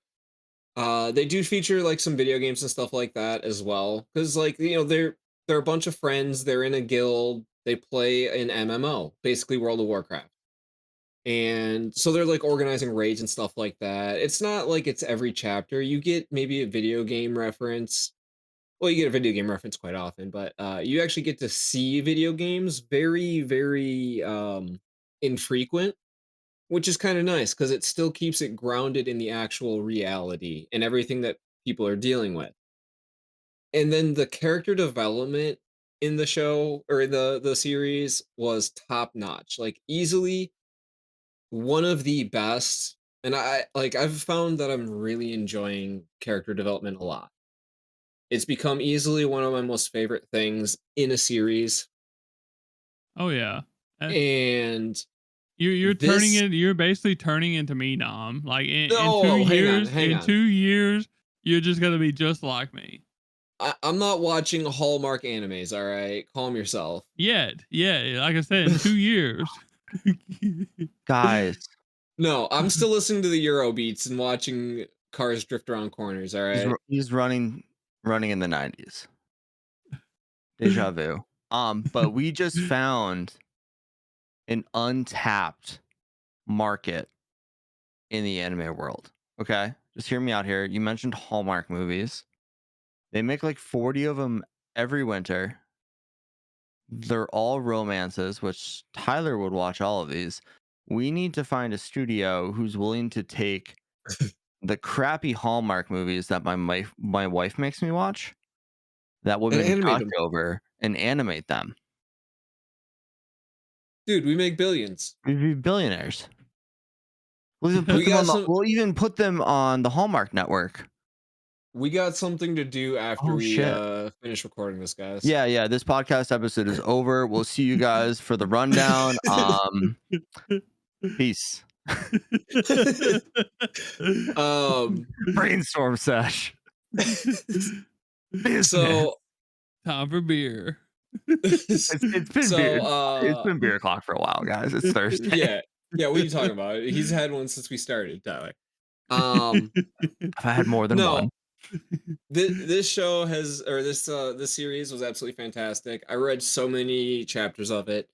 they do feature like some video games and stuff like that as well. Because like they're a bunch of friends. They're in a guild. They play an MMO, basically World of Warcraft. And so they're like organizing raids and stuff like that. It's not like it's every chapter. You get maybe a video game reference. Well, you get a video game reference quite often, but you actually get to see video games very, very infrequent, which is kind of nice because it still keeps it grounded in the actual reality and everything that people are dealing with. And then the character development in the show or in the series was top notch. Like easily one of the best. And I've found that I'm really enjoying character development a lot. It's become easily one of my most favorite things in a series. Oh yeah. Uh, And you're turning this it. You're basically turning into me, Dom. Like in two oh, hang on, years, hang in on. 2 years, you're just gonna be just like me. I'm not watching Hallmark animes, all right? Calm yourself. Yet, yeah. Like I said, in 2 years. Guys, No, I'm still listening to the Euro beats and watching cars drift around corners, all right? he's running in the 90s. Deja vu. But we just found an untapped market in the anime world. Okay? Just hear me out here. You mentioned Hallmark movies. They make like 40 of them every winter. They're all romances, which Tyler would watch all of these. We need to find a studio who's willing to take the crappy Hallmark movies that my wife makes me watch, that And women animate gush them. over, and animate them. Dude, we make billions. We'd be billionaires. We got some We'll even put them on the Hallmark network. we got something to do after Oh, we shit. finish recording this, guys. Yeah, this podcast episode is over. We'll see you guys for the rundown. Peace. um Brainstorm sesh. Business. so Time for beer. It's been beer. so It's been beer o'clock for a while, guys. It's Thursday. yeah. Yeah, what are you talking about? He's had one since we started, Tyler. Um I've had more than no, one. this show has or this series was absolutely fantastic. I read so many chapters of it.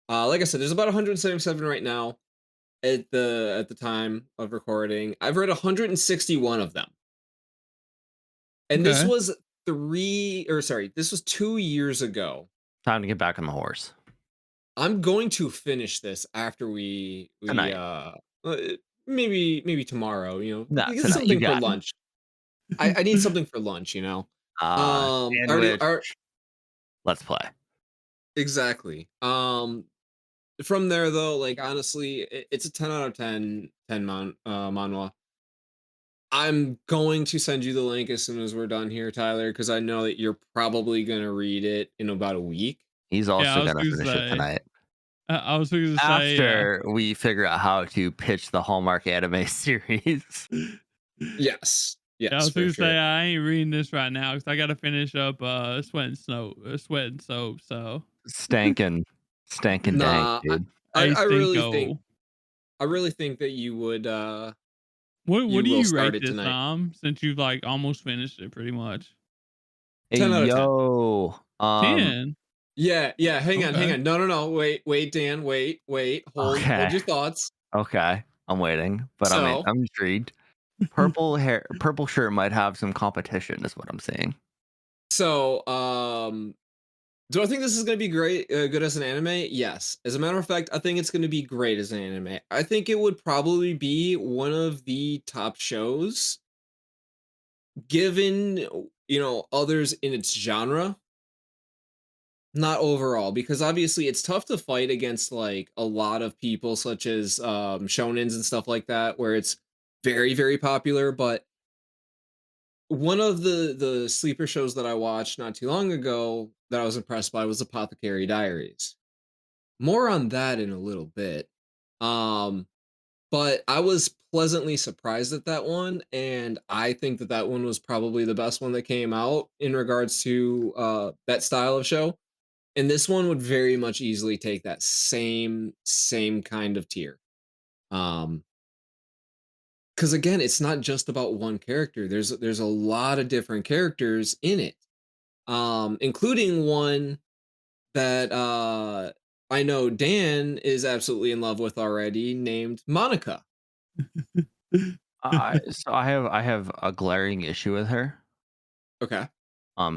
Like I said, there's about 177 right now at the time of recording. I've read 161 of them. And this Okay. was 2 years ago. Time to get back on the horse I'm going to finish this after we tonight. uh maybe tomorrow, No, get tonight. You something for got it. lunch. I need something for lunch, you know. I already Sandwich. Let's play. exactly. From there though, like honestly, it's a 10 out of 10 manhwa. I'm going to send you the link as soon as we're done here, Tyler, because I know that you're probably gonna read it in about a week. He's Yeah, I also was gonna gonna finish it say. tonight. I was gonna say. After we figure out how to pitch the Hallmark anime series. Yes. Yeah, I Yes, was for gonna say sure. I ain't reading this right now because I gotta finish up sweat and soap. So Stankin', stankin' dank, Nah, dude. hey I really think Stinko, that what you do will you start rate it this, tonight. Since you've like almost finished it pretty much? Hey 10 out of 10. yo. 10. Yeah, yeah, hang on, hang Okay. on. No, no, no. Wait, Dan, wait. Hold Okay. your thoughts. Okay. I'm waiting, but So, I'm intrigued. Purple shirt might have some competition, is what I'm saying. so do I think this is going to be great good as an anime? Yes. As a matter of fact, I think it's going to be great as an anime. I think it would probably be one of the top shows given, others in its genre. Not overall, because obviously it's tough to fight against like a lot of people, such as shonens and stuff like that, where it's very, very popular. But one of the sleeper shows that I watched not too long ago that I was impressed by was Apothecary Diaries. More on that in a little bit. Um, but I was pleasantly surprised at that one, and I think that that one was probably the best one that came out in regards to that style of show. And this one would very much easily take that same kind of tier. Um, because again, it's not just about one character. There's a lot of different characters in it. Including one that I know Dan is absolutely in love with already, named Monica. I have a glaring issue with her. Okay.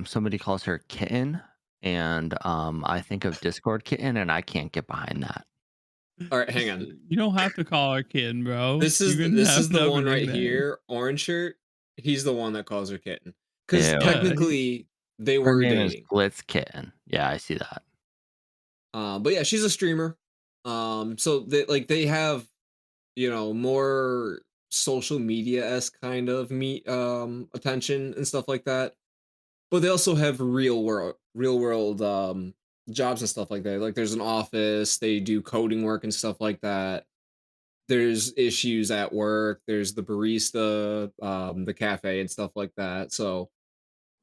Somebody calls her kitten, and I think of Discord kitten, and I can't get behind that. All right, hang Just, on. you don't have to call her kitten, bro. This You is can this have is the another one right nickname. here, orange shirt. He's the one that calls her kitten. Because Ew. Yeah, technically they Her were name is dating. Glitz Kitten. Yeah, I see that. But yeah, she's a streamer. So they have, more social media esque kind of meet attention and stuff like that. But they also have real world jobs and stuff like that. Like there's an office, they do coding work and stuff like that. There's issues at work, there's the barista, the cafe and stuff like that. So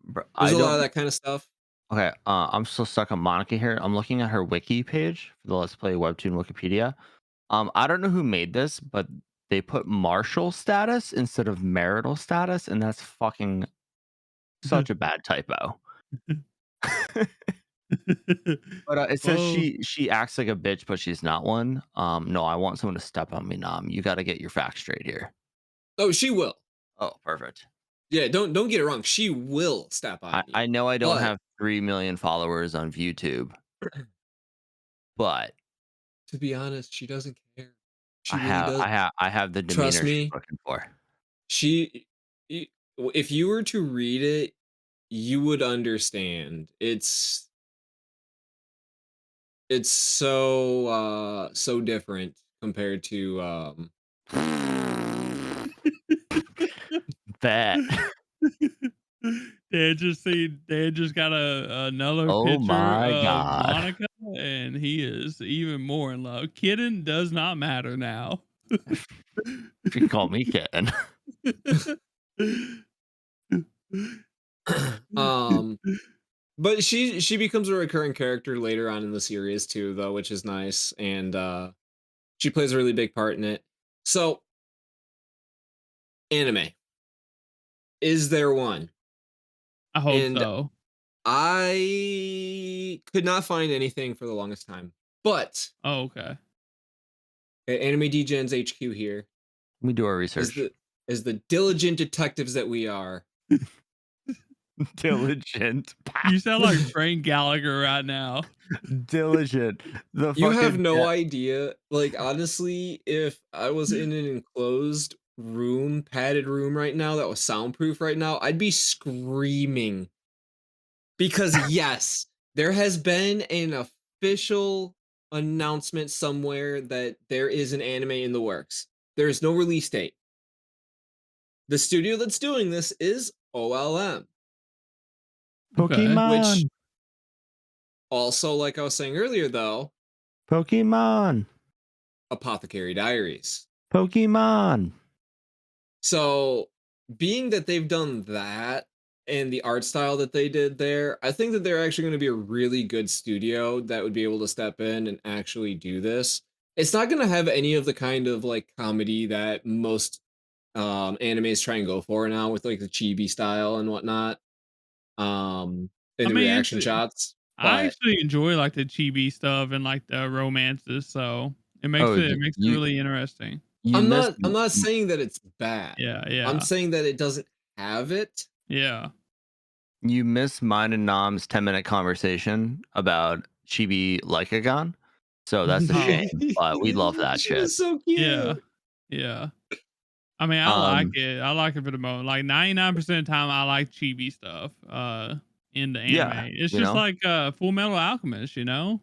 there's I a lot of don't. that kind of stuff. Okay, I'm still stuck on Monica here. I'm looking at her wiki page for the Let's Play Webtoon Wikipedia. I don't know who made this, but they put martial status instead of marital status, and that's fucking such a bad typo. But it says Well, she acts like a bitch, but she's not one. No, I want someone to step on me, Nom. You got to get your facts straight here. Oh, she will. Oh, perfect. Yeah, don't get it wrong. She will step I, on you. I know I don't But have 3 million followers on YouTube, but to be honest, she doesn't care. I She really have does. I have I have the Trust demeanor she's me. looking for. She I if you were to read it, you would understand. It's so different compared to Bet. Dad just got another Oh picture my of god. Monica, and he is even more in love. Kitten does not matter now. You can call me kitten. um but she becomes a recurring character later on in the series too though, which is nice, and she plays a really big part in it. So, anime. Is there one? I hope And so. I could not find anything for the longest time. But Oh, okay. Anime Degens HQ here Let me do our is research. the diligent detectives that we are. Diligent. You sound like Frank Gallagher right now. Diligent. The You have fucking no idea. Like honestly, if I was in an enclosed room, padded room right now that was soundproof right now, I'd be screaming. Because yes, there has been an official announcement somewhere that there is an anime in the works. There is no release date. The studio that's doing this is OLM, Okay. which Pokemon. also, like I was saying earlier, though, Pokemon. Apothecary Diaries. Pokemon. So, being that they've done that and the art style that they did there, I think that they're actually going to be a really good studio that would be able to step in and actually do this. It's not going to have any of the kind of like comedy that most animes try and go for now with like the chibi style and whatnot, and I the mean, reaction shots. I But actually enjoy like the chibi stuff and like the romances, so Oh, it makes it you really interesting. you I'm missed not I'm not saying that it's bad. Yeah, I'm yeah, saying that it doesn't have it. yeah. you missed mine and Nom's 10-minute conversation about Chibi Lycagon. So that's a Oh, shame, but we love that She shit. was so yeah, cute. yeah. I mean, I like Um, it. I like it for the most. Like 99% of the time, I like chibi stuff. In the anime, yeah, it's you just know, like Full Metal Alchemist, you know.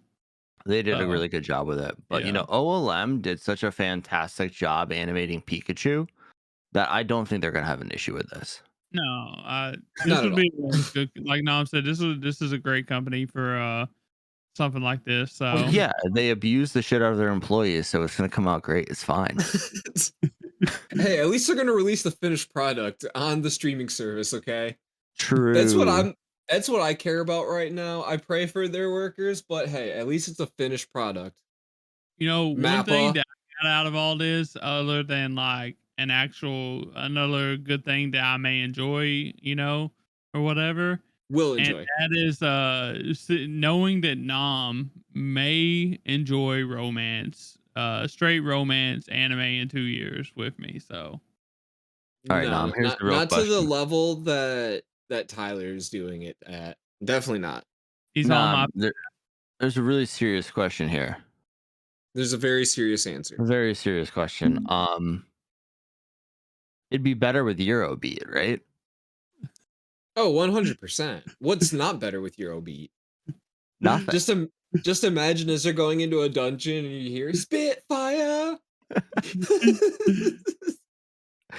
they did a So really good job with it. But yeah. OLM did such a fantastic job animating Pikachu that I don't think they're gonna have an issue with this. No, this Not at would all. be a good. Like Nam said, this is a great company for something like this. Well, So yeah, they abuse the shit out of their employees, so it's gonna come out great. It's fine. Hey, at least they're gonna release the finished product on the streaming service, okay? That's what True. I'm that's what I care about right now. I pray for their workers, but hey, at least it's a finished product. you know, one thing Mappa. that I got out of all this, other than like another good thing that I may enjoy, you know, or whatever, Will And enjoy. that is knowing that Nam may enjoy romance, straight romance anime in 2 years with me. So All right, No, Nam, here's not the real to the question. level that Tyler's doing it at. Definitely not. he's on my. Nam, there's a really serious question here. There's a very serious A answer. very serious question. It'd be better with Eurobeat, right? Oh, 100%. What's not better with Eurobeat? Nothing. Just just imagine as they're going into a dungeon and you hear Spitfire.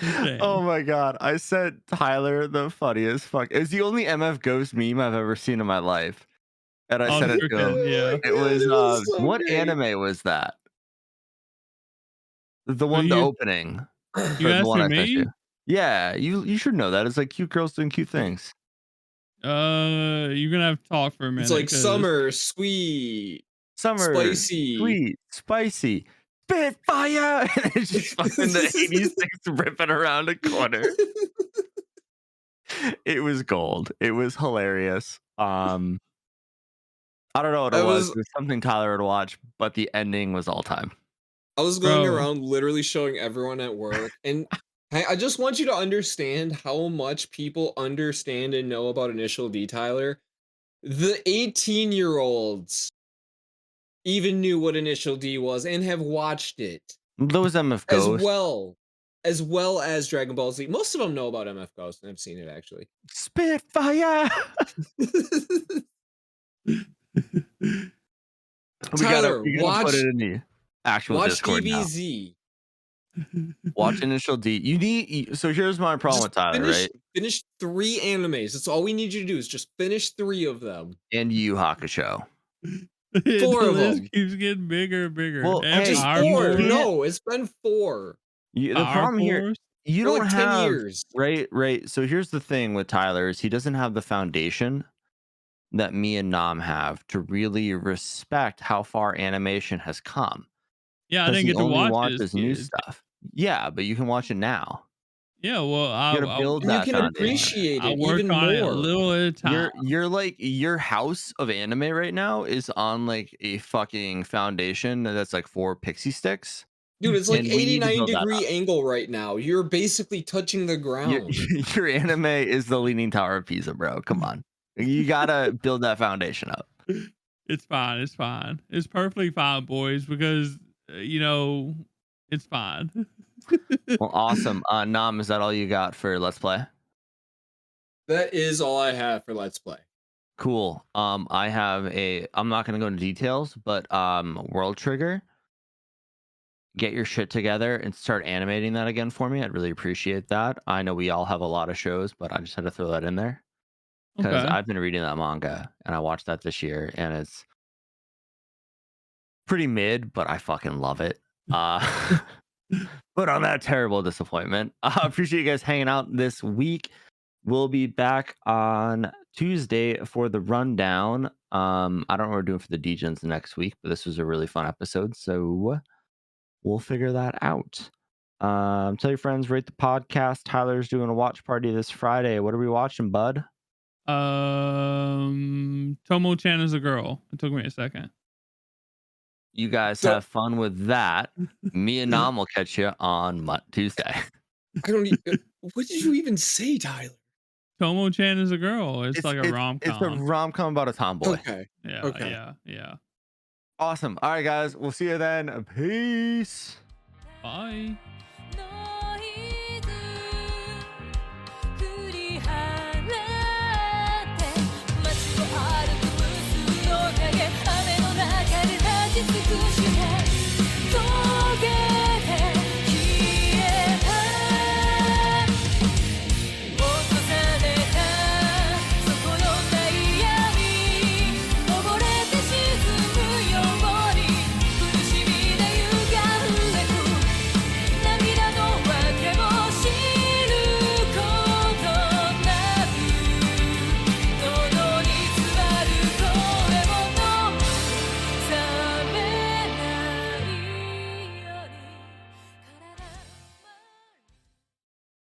Oh Dang. my god, I sent Tyler the funniest fuck. It's the only MF Ghost meme I've ever seen in my life, and I Oh, sent it to him. freaking yeah. Oh It my god, was it was so what great. anime was that? The But one, the opening, you the one asking I sent you. me? Yeah, you should know that. It's like cute girls doing cute things. You're gonna have to talk for a It's minute like because summer, sweet, Summer, spicy. sweet, spicy, Spitfire, and it's just fucking the 86 ripping around a corner. It was gold. It was hilarious. I don't know what it I was. was It was something Tyler would watch, but the ending was all time. going bro, around literally showing everyone at work, and I just want you to understand how much people understand and know about Initial D, Tyler. The 18-year-olds even knew what Initial D was and have watched it Those MF as Ghost, well as Dragon Ball Z. Most of them know about MF Ghost and have seen it actually. Spitfire. Tyler, We gotta put it in the actual watch Discord now. DBZ. Watch Initial D. So here's my problem Just with Tyler, right? finish 3 animes. That's all we need you to do is just finish 3 of them. And Yu Yu Hakusho. 4 the of list them. keeps getting bigger and bigger. Well, And hey, Just Fire you 4. Force, can't. No, it's been 4 The Fire problem here, Force. you for don't like 10 have years. right. So here's the thing with Tyler is he doesn't have the foundation that me and Nam have to really respect how far animation has come Yeah, I because didn't he get to only watch it as a watches new kid. stuff. Yeah, but you can watch it now. Yeah, well, You got to build And you that can foundation. appreciate I it work even on it a more. little at a time. You're like your house of anime right now is on like a fucking foundation that's like 4 pixie sticks, Dude, it's like and we need to build that up. 89-degree angle right now. You're basically touching the Your ground. your anime is the Leaning Tower of Pisa, bro. Come on, you gotta build that foundation up. It's fine. It's fine. It's perfectly fine, boys, because it's fine. Well, awesome. Nam, is that all you got for Let's Play? That is all I have for Let's Play. Cool. I have I'm not gonna go into details, but World Trigger, get your shit together and start animating that again for me. I'd really appreciate that. I know we all have a lot of shows, but I just had to throw that in there because Okay. I've been reading that manga and I watched that this year and it's pretty mid, but I fucking love it. But on that terrible disappointment, I appreciate you guys hanging out this week. We'll be back on Tuesday for the rundown. I don't know what we're doing for the Degens next week, but this was a really fun episode, so we'll figure that out. Tell your friends, rate the podcast. Tyler's doing a watch party this Friday. What are we watching, bud? Tomo-chan is a girl. It took me a second. You guys So have fun with that. Me and Nam will catch you on Tuesday. I don't what did you even say, Tyler? Tomo-chan is a girl. It's like a It's a rom-com. rom-com about a tomboy. Okay. Yeah, Okay. yeah. Awesome. All right, guys. We'll see you then. Peace. Bye.